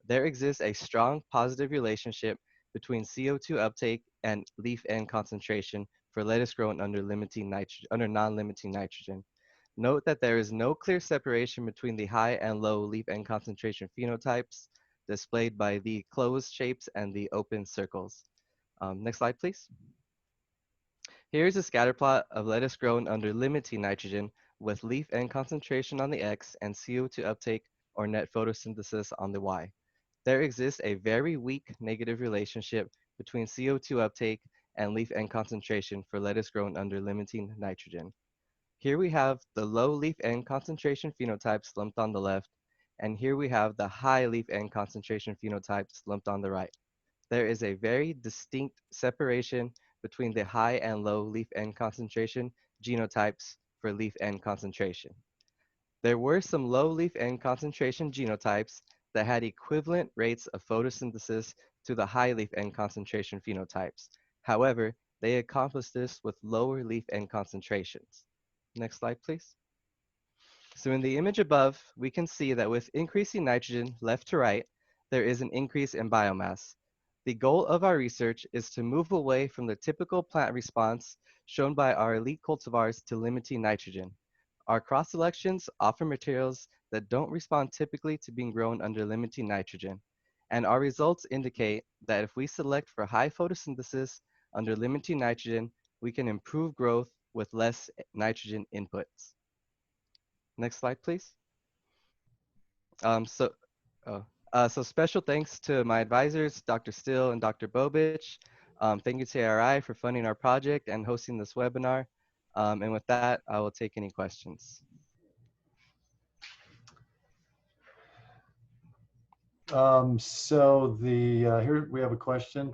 There exists a strong positive relationship between CO2 uptake and leaf end concentration for lettuce grown under non-limiting nitrogen. Note that there is no clear separation between the high and low leaf end concentration phenotypes displayed by the closed shapes and the open circles. Next slide, please. Here's a scatter plot of lettuce grown under limiting nitrogen with leaf end concentration on the X and CO2 uptake or net photosynthesis on the Y. There exists a very weak negative relationship between CO2 uptake and leaf end concentration for lettuce grown under limiting nitrogen. Here we have the low leaf end concentration phenotypes lumped on the left, and here we have the high leaf end concentration phenotypes lumped on the right. There is a very distinct separation between the high and low leaf end concentration genotypes for leaf end concentration. There were some low leaf end concentration genotypes that had equivalent rates of photosynthesis to the high leaf end concentration phenotypes. However, they accomplished this with lower leaf end concentrations. Next slide, please. So in the image above, we can see that with increasing nitrogen left to right, there is an increase in biomass. The goal of our research is to move away from the typical plant response shown by our elite cultivars to limiting nitrogen. Our cross selections offer materials that don't respond typically to being grown under limiting nitrogen. And our results indicate that if we select for high photosynthesis under limiting nitrogen, we can improve growth with less nitrogen inputs. Next slide, please. So special thanks to my advisors, Dr. Still and Dr. Bobich. Thank you to ARI for funding our project and hosting this webinar. And with that, I will take any questions. Here we have a question.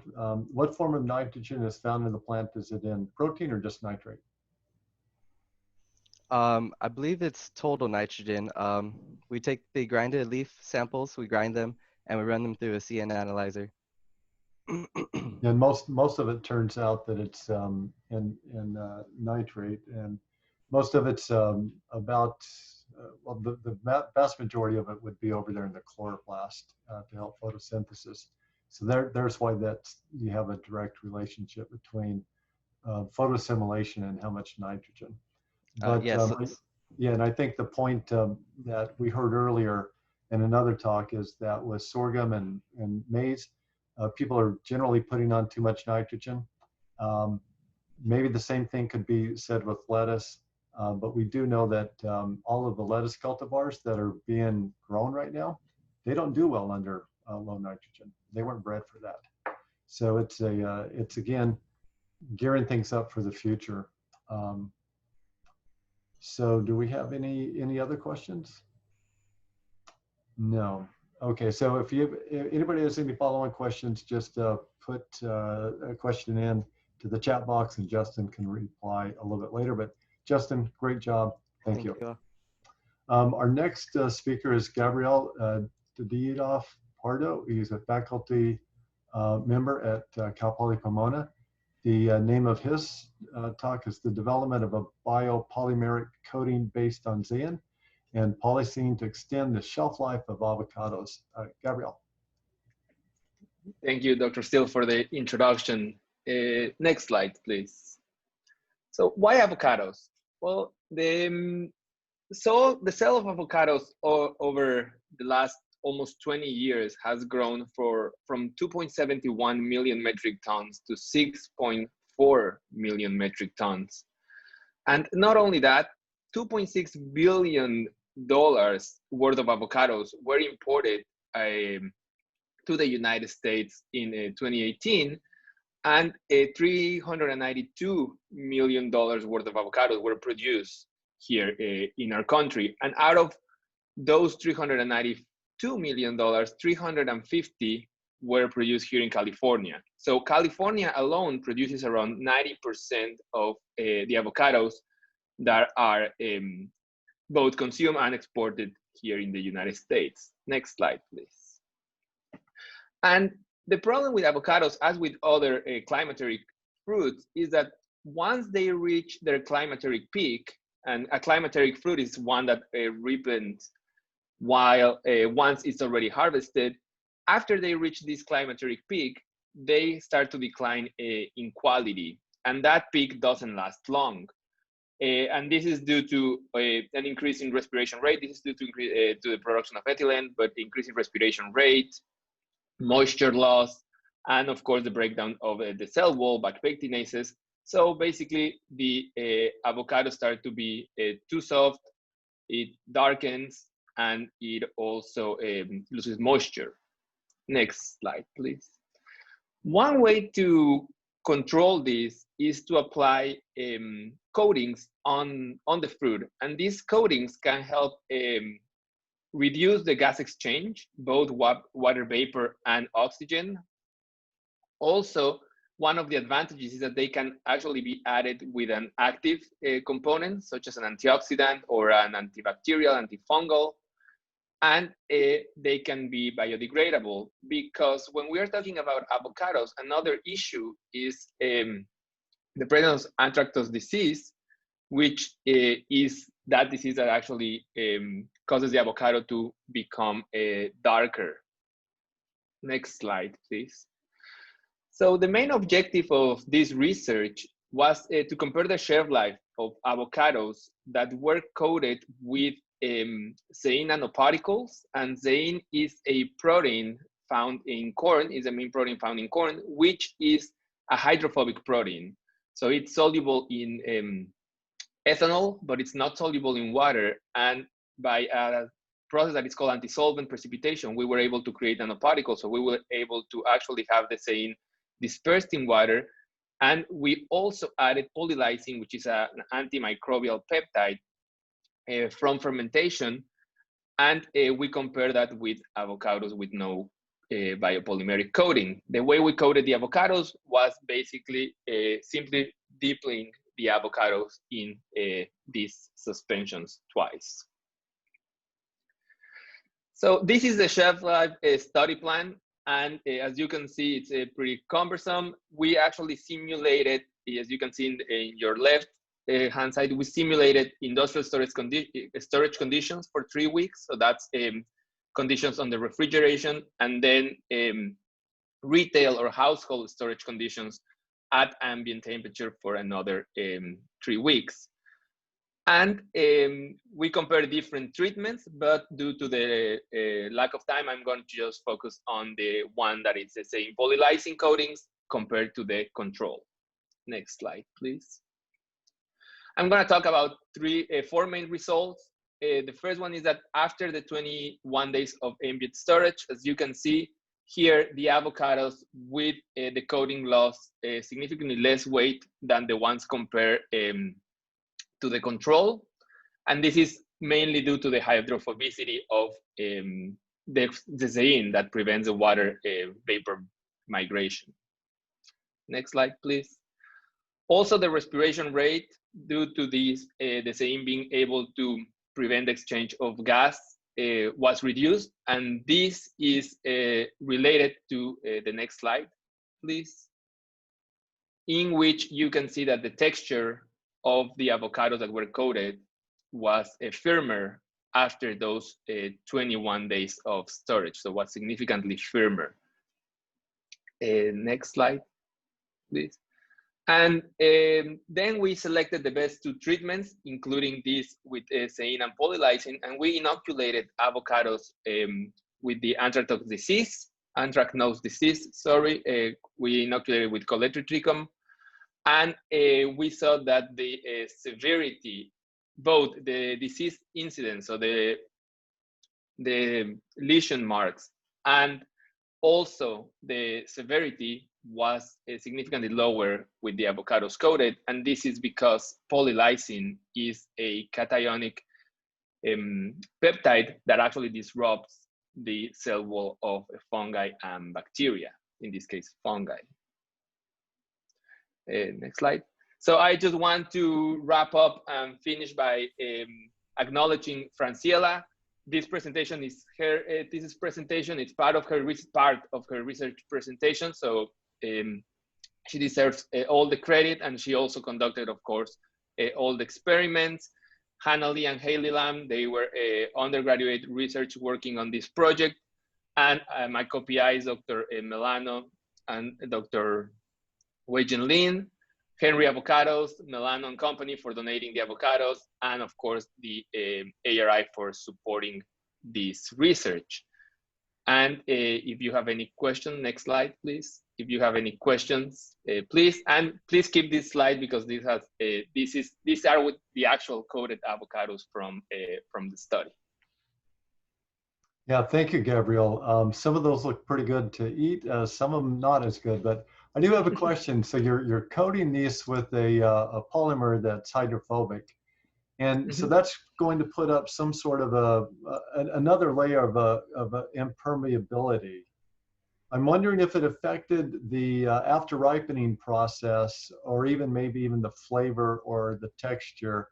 What form of nitrogen is found in the plant? Is it in protein or just nitrate? I believe it's total nitrogen. We take the grinded leaf samples, we grind them, and we run them through a CN analyzer. And most of it turns out that it's in nitrate, and most of it's about well, the vast majority of it would be over there in the chloroplast to help photosynthesis. So there's why you have a direct relationship between photoassimilation and how much nitrogen. But yes. yeah, and I think the point that we heard earlier in another talk is that with sorghum and maize, people are generally putting on too much nitrogen. Maybe the same thing could be said with lettuce, but we do know that all of the lettuce cultivars that are being grown right now, they don't do well under low nitrogen. They weren't bred for that. So it's again gearing things up for the future. So do we have any other questions? No. Okay, so if anybody has any follow-on questions, just put a question in to the chat box and Justin can reply a little bit later. But Justin, great job. Thank you. Our next speaker is Gabriel Dididoff Pardo. He's a faculty member at Cal Poly Pomona. The name of his talk is the development of a biopolymeric coating based on zein and polysine to extend the shelf life of avocados. Gabriel. Thank you, Dr. Still, for the introduction. Next slide, please. So why avocados? Well, the sale of avocados over the last almost 20 years has grown from 2.71 million metric tons to 6.4 million metric tons. And not only that, $2.6 billion worth of avocados were imported to the United States in 2018, and $392 million worth of avocados were produced here in our country. And out of those $392 million, 350 were produced here in California. So California alone produces around 90% of the avocados that are both consumed and exported here in the United States. Next slide, please. And the problem with avocados, as with other climateric fruits, is that once they reach their climateric peak, and a climateric fruit is one that ripens while once it's already harvested, after they reach this climateric peak, they start to decline in quality, and that peak doesn't last long. And this is due to an increase in respiration rate. This is due to the production of ethylene, but the increase in respiration rate, moisture loss, and of course the breakdown of the cell wall by pectinases. So basically the avocados start to be too soft, it darkens, and it also loses moisture. Next slide, please. One way to control this is to apply coatings on the fruit, and these coatings can help reduce the gas exchange, both water vapor and oxygen. Also, one of the advantages is that they can actually be added with an active component, such as an antioxidant or an antibacterial, antifungal, and they can be biodegradable, because when we are talking about avocados, another issue is the presence of anthracnose disease, which is that disease that actually causes the avocado to become darker. Next slide, please. So the main objective of this research was to compare the shelf life of avocados that were coated with zein nanoparticles, and zein is a protein found in corn, is a main protein found in corn, which is a hydrophobic protein. So it's soluble in ethanol, but it's not soluble in water. And by a process that is called antisolvent precipitation, we were able to create nanoparticles. So we were able to actually have the zein dispersed in water. And we also added polylysine, which is an antimicrobial peptide from fermentation. And we compare that with avocados with no biopolymeric coating. The way we coated the avocados was basically simply dipping the avocados in these suspensions twice. So this is the shelf life study plan. And as you can see, it's pretty cumbersome. We actually simulated, as you can see in your left hand side, we simulated industrial storage conditions for 3 weeks. So that's conditions on the refrigeration, and then retail or household storage conditions at ambient temperature for another 3 weeks. And we compare different treatments, but due to the lack of time, I'm going to just focus on the one that is the same polylysine coatings compared to the control. Next slide, please. I'm going to talk about four main results. The first one is that after the 21 days of ambient storage, as you can see here, the avocados with the coating lost significantly less weight than the ones compared to the control. And this is mainly due to the hydrophobicity of the zein that prevents the water vapor migration. Next slide, please. Also, the respiration rate, due to this, the zein being able to prevent the exchange of gas, was reduced. And this is related to the next slide, please, in which you can see that the texture of the avocados that were coated was firmer after those 21 days of storage. So was significantly firmer. Next slide, please. And then we selected the best 2 treatments, including this with zein and polylysine, and we inoculated avocados with the anthracnose disease, sorry. We inoculated with coletritricum. And we saw that the severity, both the disease incidence, so the lesion marks, and also the severity was significantly lower with the avocados coated. And this is because polylysine is a cationic peptide that actually disrupts the cell wall of fungi and bacteria, in this case, fungi. Next slide. So I just want to wrap up and finish by acknowledging Franciela. This presentation is her thesis presentation. It's part of her research presentation. So she deserves all the credit, and she also conducted, of course, all the experiments. Hannah Lee and Haley Lam, they were undergraduate research working on this project. And my co-PIs, Dr. Melano and Dr. Wei-Jin Lin, Henry Avocados, Melano and Company for donating the avocados, and of course the ARI for supporting this research. And if you have any questions, next slide, please. If you have any questions, please keep this slide, because these are with the actual coated avocados from the study. Yeah, thank you, Gabriel. Some of those look pretty good to eat. Some of them not as good, but I do have a question. So you're coating these with a polymer that's hydrophobic, and so that's going to put up some sort of another layer of impermeability. I'm wondering if it affected the after ripening process, or maybe even the flavor or the texture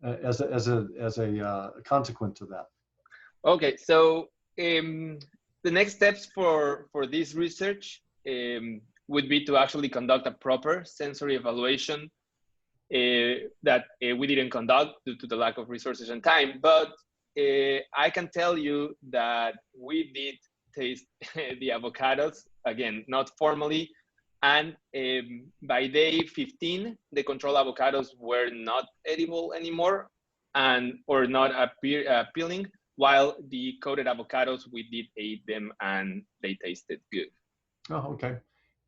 as a consequence of that. Okay, so the next steps for this research would be to actually conduct a proper sensory evaluation that we didn't conduct due to the lack of resources and time. But I can tell you that we did taste the avocados, again, not formally. And by day 15, the control avocados were not edible anymore or not appealing, while the coated avocados, we did eat them and they tasted good. Oh, okay.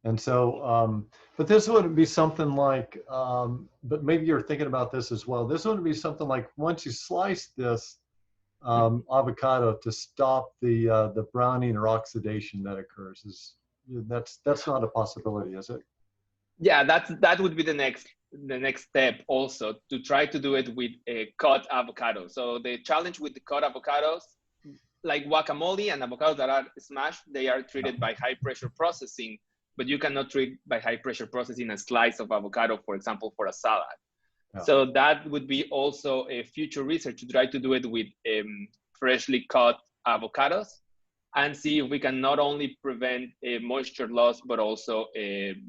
And so, but this wouldn't be something like, but maybe you're thinking about this as well. This wouldn't be something like once you slice this avocado to stop the browning or oxidation that occurs. That's not a possibility, is it? Yeah, that would be the next step also, to try to do it with a cut avocado. So the challenge with the cut avocados, like guacamole and avocados that are smashed, they are treated by high pressure processing, but you cannot treat by high pressure processing a slice of avocado, for example, for a salad. Yeah. So that would be also a future research to try to do it with freshly cut avocados and see if we can not only prevent moisture loss, but also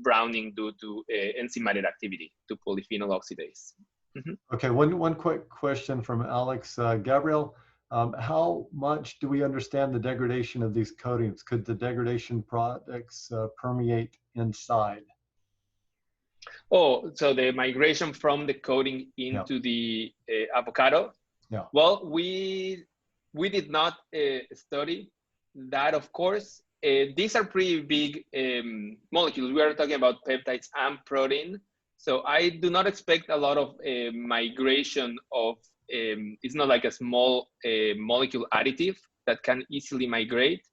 browning due to enzymatic activity, to polyphenol oxidase. Mm-hmm. Okay, one quick question from Alex. Gabriel, how much do we understand the degradation of these coatings? Could the degradation products permeate inside? Oh, so the migration from the coating into the avocado? Yeah. Well, we did not study that, of course. These are pretty big molecules. We are talking about peptides and protein. So I do not expect a lot of migration of, it's not like a small molecule additive that can easily migrate.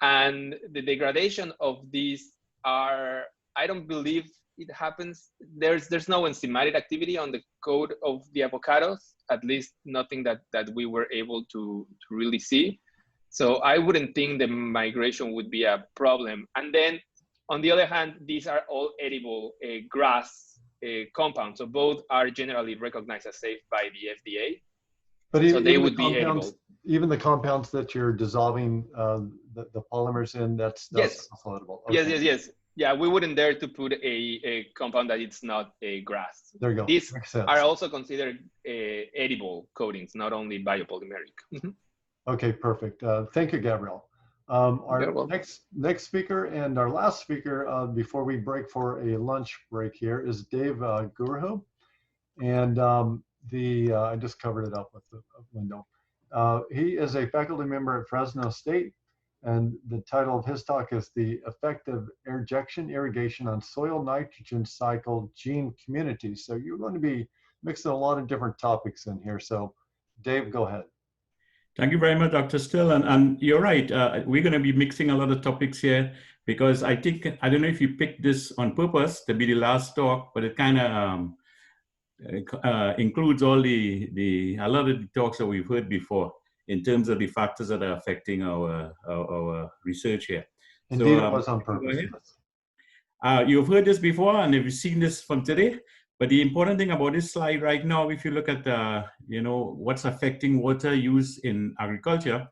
And the degradation of these are, I don't believe it happens. There's no enzymatic activity on the coat of the avocados, at least nothing that we were able to really see. So I wouldn't think the migration would be a problem. And then on the other hand, these are all edible GRAS compounds. So both are generally recognized as safe by the FDA. But so they would be edible. Even the compounds that you're dissolving the polymers in, that's yes. floatable. Okay. Yes. Yeah, we wouldn't dare to put a compound that it's not a GRAS. There you go. These are also considered edible coatings, not only biopolymeric. Okay, perfect. Thank you, Gabriel. Our next speaker and our last speaker before we break for a lunch break here is Dave Gurhu. And I just covered it up with the window. He is a faculty member at Fresno State, and the title of his talk is The Effect of Interjection Irrigation on Soil Nitrogen Cycle Gene Communities. So you're going to be mixing a lot of different topics in here. So Dave, go ahead. Thank you very much, Dr. Still. And you're right, we're going to be mixing a lot of topics here because I think, I don't know if you picked this on purpose to be the last talk, but it kind of includes all a lot of the talks that we've heard before in terms of the factors that are affecting our research here. Indeed, it was on purpose. You've heard this before and you've seen this from today. But the important thing about this slide right now, if you look at what's affecting water use in agriculture,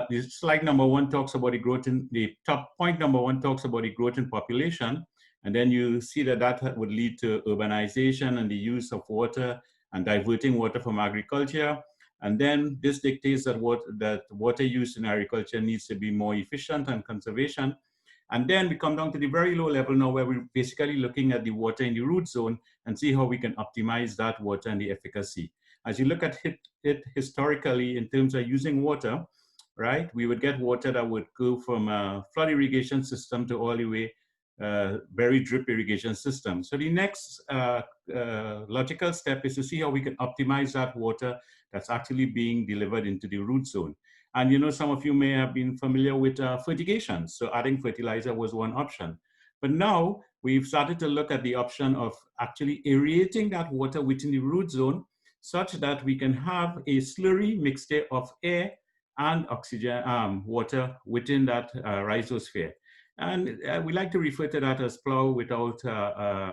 this slide number one talks about the growth in the top point. Number one talks about the growth in population, and then you see that would lead to urbanization and the use of water and diverting water from agriculture. And then this dictates that water use in agriculture needs to be more efficient and conservation. And then we come down to the very low level now where we're basically looking at the water in the root zone and see how we can optimize that water and the efficacy. As you look at it historically in terms of using water, right, we would get water that would go from a flood irrigation system to all the way very drip irrigation system. So the next logical step is to see how we can optimize that water that's actually being delivered into the root zone. And some of you may have been familiar with fertigation. So adding fertilizer was one option. But now we've started to look at the option of actually aerating that water within the root zone such that we can have a slurry mixture of air and oxygen water within that rhizosphere. And we like to refer to that as plow without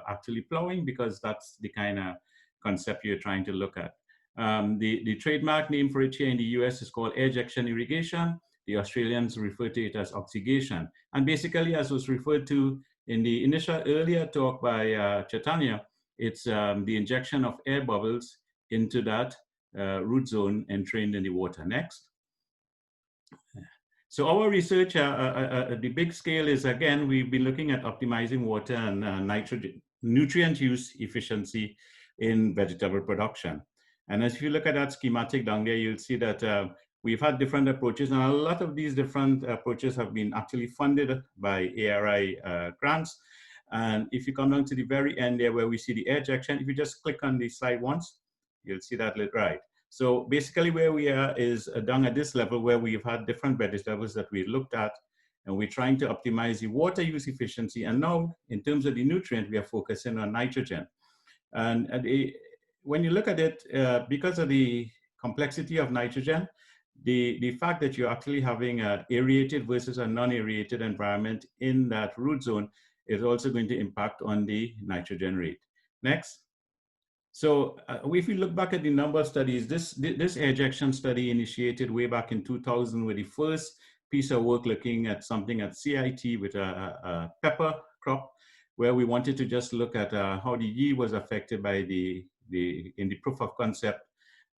actually plowing, because that's the kind of concept you're trying to look at. The trademark name for it here in the US is called ejection irrigation. The Australians refer to it as oxygation. And basically, as was referred to in the initial earlier talk by Chaitanya, It's the injection of air bubbles into that root zone and trained in the water. Next. So our research, the big scale is, again, we've been looking at optimizing water and nitrogen, nutrient use efficiency in vegetable production. And as you look at that schematic down there, you'll see that we've had different approaches, and a lot of these different approaches have been actually funded by ARI grants. And if you come down to the very end there where we see the air ejection, if you just click on the slide once, you'll see that lit right. So basically where we are is down at this level where we've had different vegetables that we looked at, and we're trying to optimize the water use efficiency. And now in terms of the nutrient, we are focusing on nitrogen. And when you look at it, because of the complexity of nitrogen, the fact that you're actually having an aerated versus a non-aerated environment in that root zone is also going to impact on the nitrogen rate. Next. So if we look back at the number of studies, this air ejection study initiated way back in 2000 with the first piece of work looking at something at CIT with a pepper crop, where we wanted to just look at how the yield was affected by in the proof of concept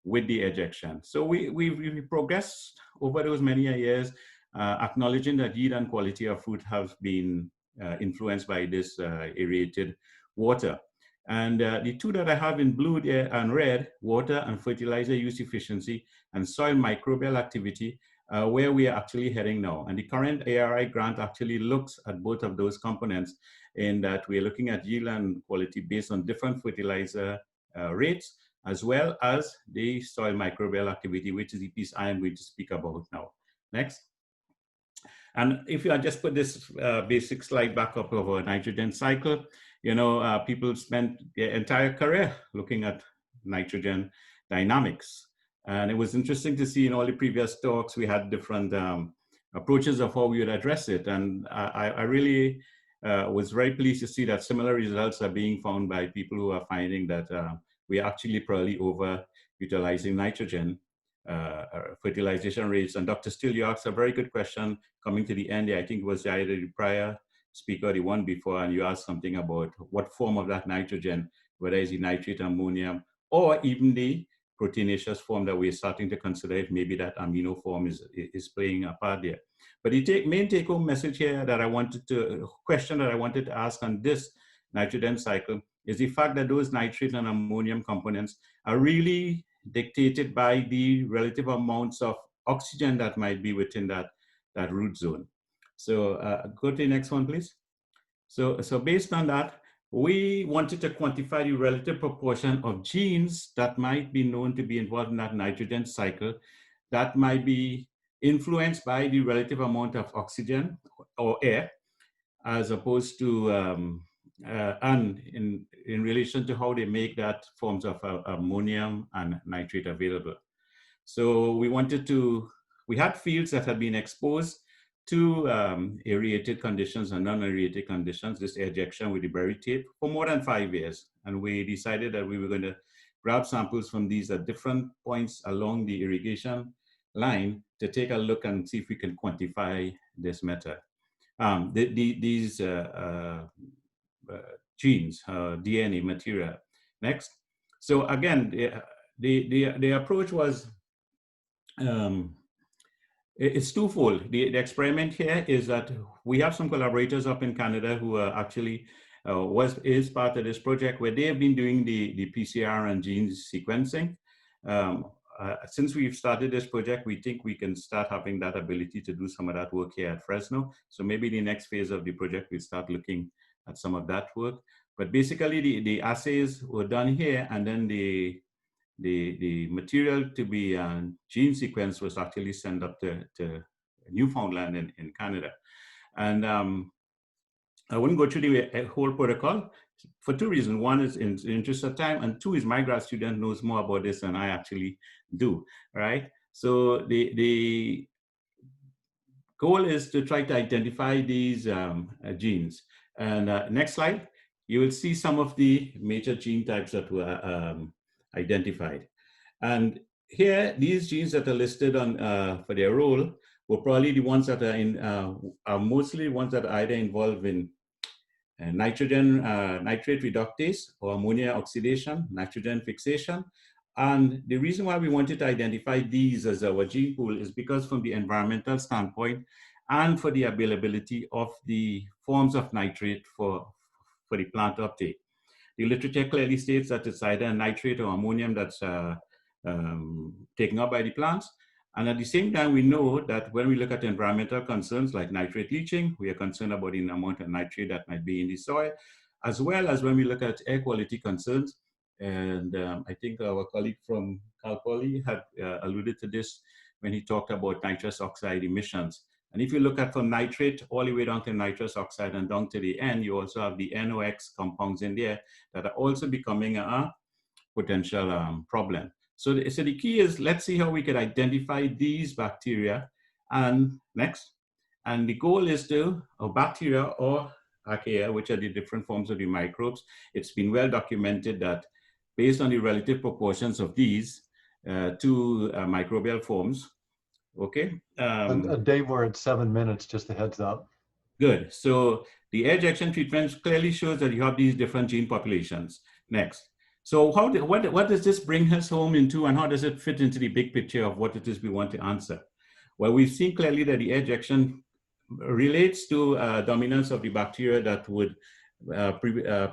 with the ejection. So we progressed over those many years, acknowledging that yield and quality of fruit have been influenced by this aerated water. And the two that I have in blue there and red, water and fertilizer use efficiency and soil microbial activity, where we are actually heading now. And the current ARI grant actually looks at both of those components in that we're looking at yield and quality based on different fertilizer rates, as well as the soil microbial activity, which is the piece I am going to speak about now. Next. And if you just put this basic slide back up of a nitrogen cycle, you know, people spent their entire career looking at nitrogen dynamics. And it was interesting to see in all the previous talks, we had different approaches of how we would address it. And I really was very pleased to see that similar results are being found by people who are finding that we are actually probably over utilizing nitrogen fertilization rates. And Dr. Steele, you asked a very good question coming to the end. I think it was either the prior speaker, the one before, and you asked something about what form of that nitrogen, whether it's the nitrate ammonium or even the proteinaceous form that we're starting to consider if maybe that amino form is playing a part there. But the main take-home message here that I wanted to, question that I wanted to ask on this nitrogen cycle is the fact that those nitrate and ammonium components are really dictated by the relative amounts of oxygen that might be within that root zone. So go to the next one, please. So based on that, we wanted to quantify the relative proportion of genes that might be known to be involved in that nitrogen cycle that might be influenced by the relative amount of oxygen or air, as opposed to, and in relation to how they make that forms of ammonium and nitrate available. So we had fields that had been exposed to aerated conditions and non-aerated conditions, this ejection with the berry tape, for more than 5 years. And we decided that we were going to grab samples from these at different points along the irrigation line to take a look and see if we can quantify this matter. These genes, DNA material. Next. So again, the approach was, it's twofold. The experiment here is that we have some collaborators up in Canada who are actually is part of this project where they have been doing the PCR and genes sequencing. Since we've started this project, we think we can start having that ability to do some of that work here at Fresno. So maybe the next phase of the project, we'll start looking at some of that work. But basically the assays were done here, and then the material to be gene sequenced was actually sent up to Newfoundland in Canada. And I wouldn't go through the whole protocol for two reasons. One is in the interest of time, and two is my grad student knows more about this than I actually do, right? So the goal is to try to identify these genes. And next slide, you will see some of the major gene types that were identified. And here, these genes that are listed on for their role were probably the ones that are mostly ones that are either involved in nitrogen nitrate reductase or ammonia oxidation, nitrogen fixation. And the reason why we wanted to identify these as our gene pool is because from the environmental standpoint and for the availability of the forms of nitrate for the plant uptake. The literature clearly states that it's either nitrate or ammonium that's taken up by the plants. And at the same time, we know that when we look at environmental concerns like nitrate leaching, we are concerned about the amount of nitrate that might be in the soil, as well as when we look at air quality concerns. And I think our colleague from Cal Poly had alluded to this when he talked about nitrous oxide emissions. And if you look at from nitrate all the way down to nitrous oxide and down to the end, you also have the NOx compounds in there that are also becoming a potential problem. So the key is, let's see how we can identify these bacteria. And next, and the goal is to, bacteria or archaea, which are the different forms of the microbes. It's been well documented that based on the relative proportions of these two microbial forms, okay. Dave, we're at 7 minutes, just a heads up. Good. So the air ejection treatment clearly shows that you have these different gene populations. Next. So what does this bring us home into, and how does it fit into the big picture of what it is we want to answer? Well, we've seen clearly that the air ejection relates to dominance of the bacteria that would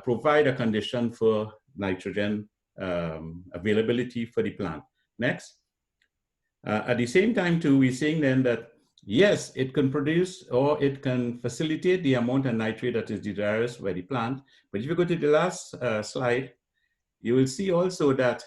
provide a condition for nitrogen availability for the plant. Next. At the same time, too, we're seeing then that yes, it can produce or it can facilitate the amount of nitrate that is desirous by the plant. But if you go to the last slide, you will see also that,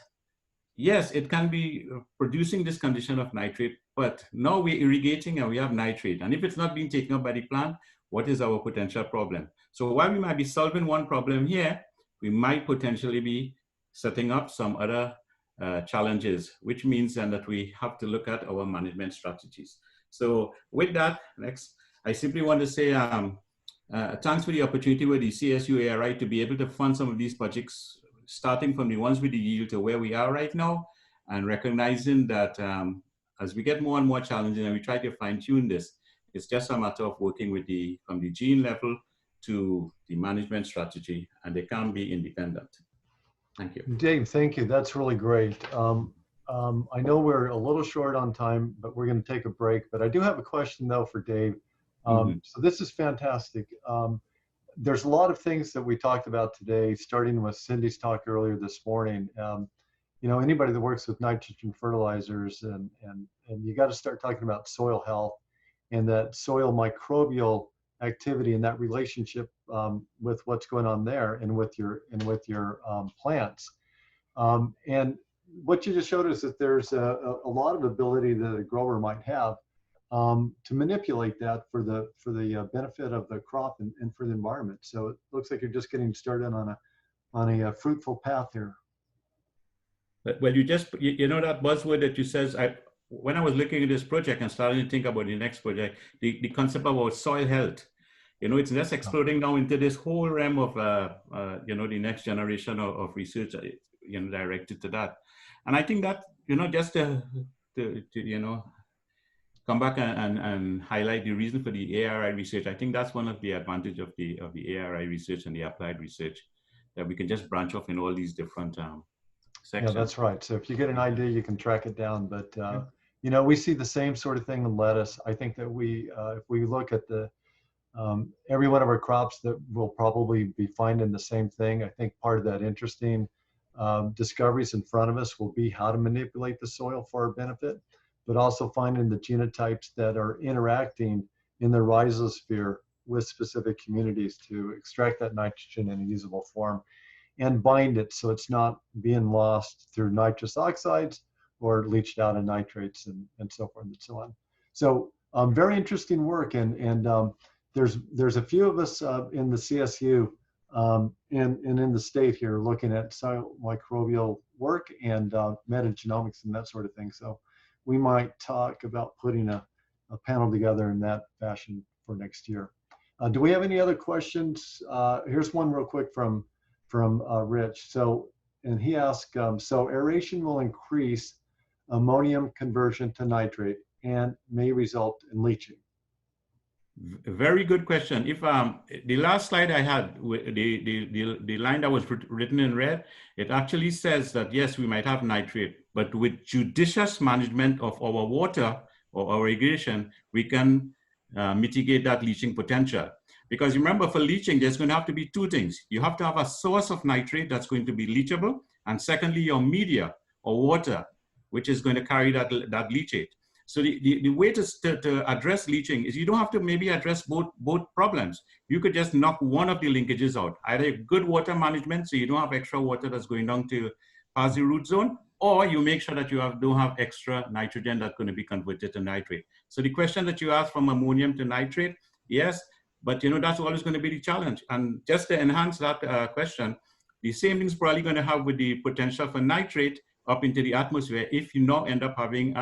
yes, it can be producing this condition of nitrate, but now we're irrigating and we have nitrate. And if it's not being taken up by the plant, what is our potential problem? So while we might be solving one problem here, we might potentially be setting up some other challenges, which means then that we have to look at our management strategies. So with that, next, I simply want to say thanks for the opportunity with the CSU ARI to be able to fund some of these projects, starting from the ones with the yield to where we are right now, and recognizing that as we get more and more challenging and we try to fine tune this, it's just a matter of working with from the gene level to the management strategy, and they can be independent. Thank you. Dave, thank you. That's really great. I know we're a little short on time, but we're going to take a break. But I do have a question, though, for Dave. So this is fantastic. There's a lot of things that we talked about today, starting with Cindy's talk earlier this morning. You know, anybody that works with nitrogen fertilizers, and you got to start talking about soil health and that soil microbial activity and that relationship with what's going on there and with your plants. And what you just showed us that there's a lot of ability that a grower might have to manipulate that for the benefit of the crop and for the environment. So it looks like you're just getting started on a fruitful path here. Well, you know that buzzword that you says, when I was looking at this project and starting to think about the next project, the concept about soil health, you know, it's just exploding now into this whole realm of, you know, the next generation of research, you know, directed to that. And I think that, you know, just to you know, come back and highlight the reason for the ARI research, I think that's one of the advantages of the ARI research and the applied research, that we can just branch off in all these different sections. Yeah, that's right. So if you get an idea, you can track it down. But you know, we see the same sort of thing in lettuce. I think that if we look at every one of our crops, that will probably be finding the same thing. I think part of that interesting discoveries in front of us will be how to manipulate the soil for our benefit, but also finding the genotypes that are interacting in the rhizosphere with specific communities to extract that nitrogen in a usable form and bind it so it's not being lost through nitrous oxides or leached out in nitrates and so forth and so on. So very interesting work, and there's a few of us in the CSU and in the state here looking at soil microbial work and metagenomics and that sort of thing. So we might talk about putting a panel together in that fashion for next year. Do we have any other questions? Here's one real quick from Rich. So, and he asked, so aeration will increase ammonium conversion to nitrate and may result in leaching. Very good question. If the last slide I had, the line that was written in red, it actually says that yes, we might have nitrate, but with judicious management of our water or our irrigation, we can mitigate that leaching potential. Because remember, for leaching, there's going to have to be two things. You have to have a source of nitrate that's going to be leachable, and secondly, your media or water, which is going to carry that leachate. So the way to address leaching is you don't have to maybe address both problems. You could just knock one of the linkages out, either good water management, so you don't have extra water that's going down to past the root zone, or you make sure that you don't have extra nitrogen that's going to be converted to nitrate. So the question that you asked from ammonium to nitrate, yes, but that's always going to be the challenge. And just to enhance that question, the same thing's probably going to have with the potential for nitrate up into the atmosphere if you now end up having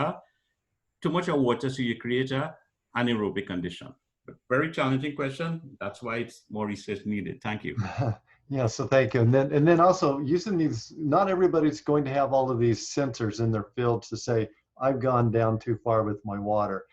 too much of water, so you create an anaerobic condition. But very challenging question. That's why it's more research needed. Thank you. Yeah, so thank you. And then also using these, not everybody's going to have all of these sensors in their fields to say, I've gone down too far with my water,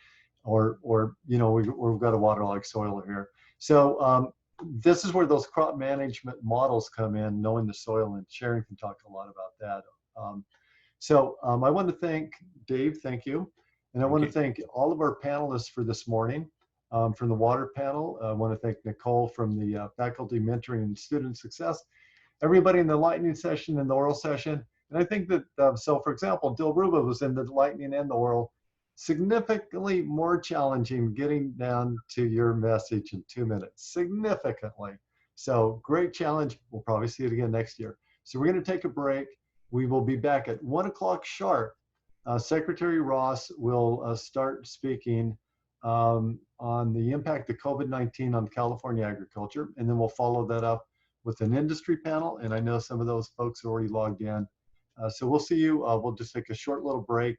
or we've got a waterlogged soil here. So this is where those crop management models come in, knowing the soil, and Sharon can talk a lot about that. I want to thank Dave, thank you. And I want to thank all of our panelists for this morning. From the water panel, I want to thank Nicole from the Faculty Mentoring and Student Success, everybody in the lightning session and the oral session. And I think that, so for example, Dilruba was in the lightning and the oral, significantly more challenging getting down to your message in 2 minutes, significantly. So great challenge. We'll probably see it again next year. So we're going to take a break. We will be back at 1 o'clock sharp. Secretary Ross will start speaking on the impact of COVID-19 on California agriculture, and then we'll follow that up with an industry panel, and I know some of those folks are already logged in. So we'll see you. We'll just take a short little break,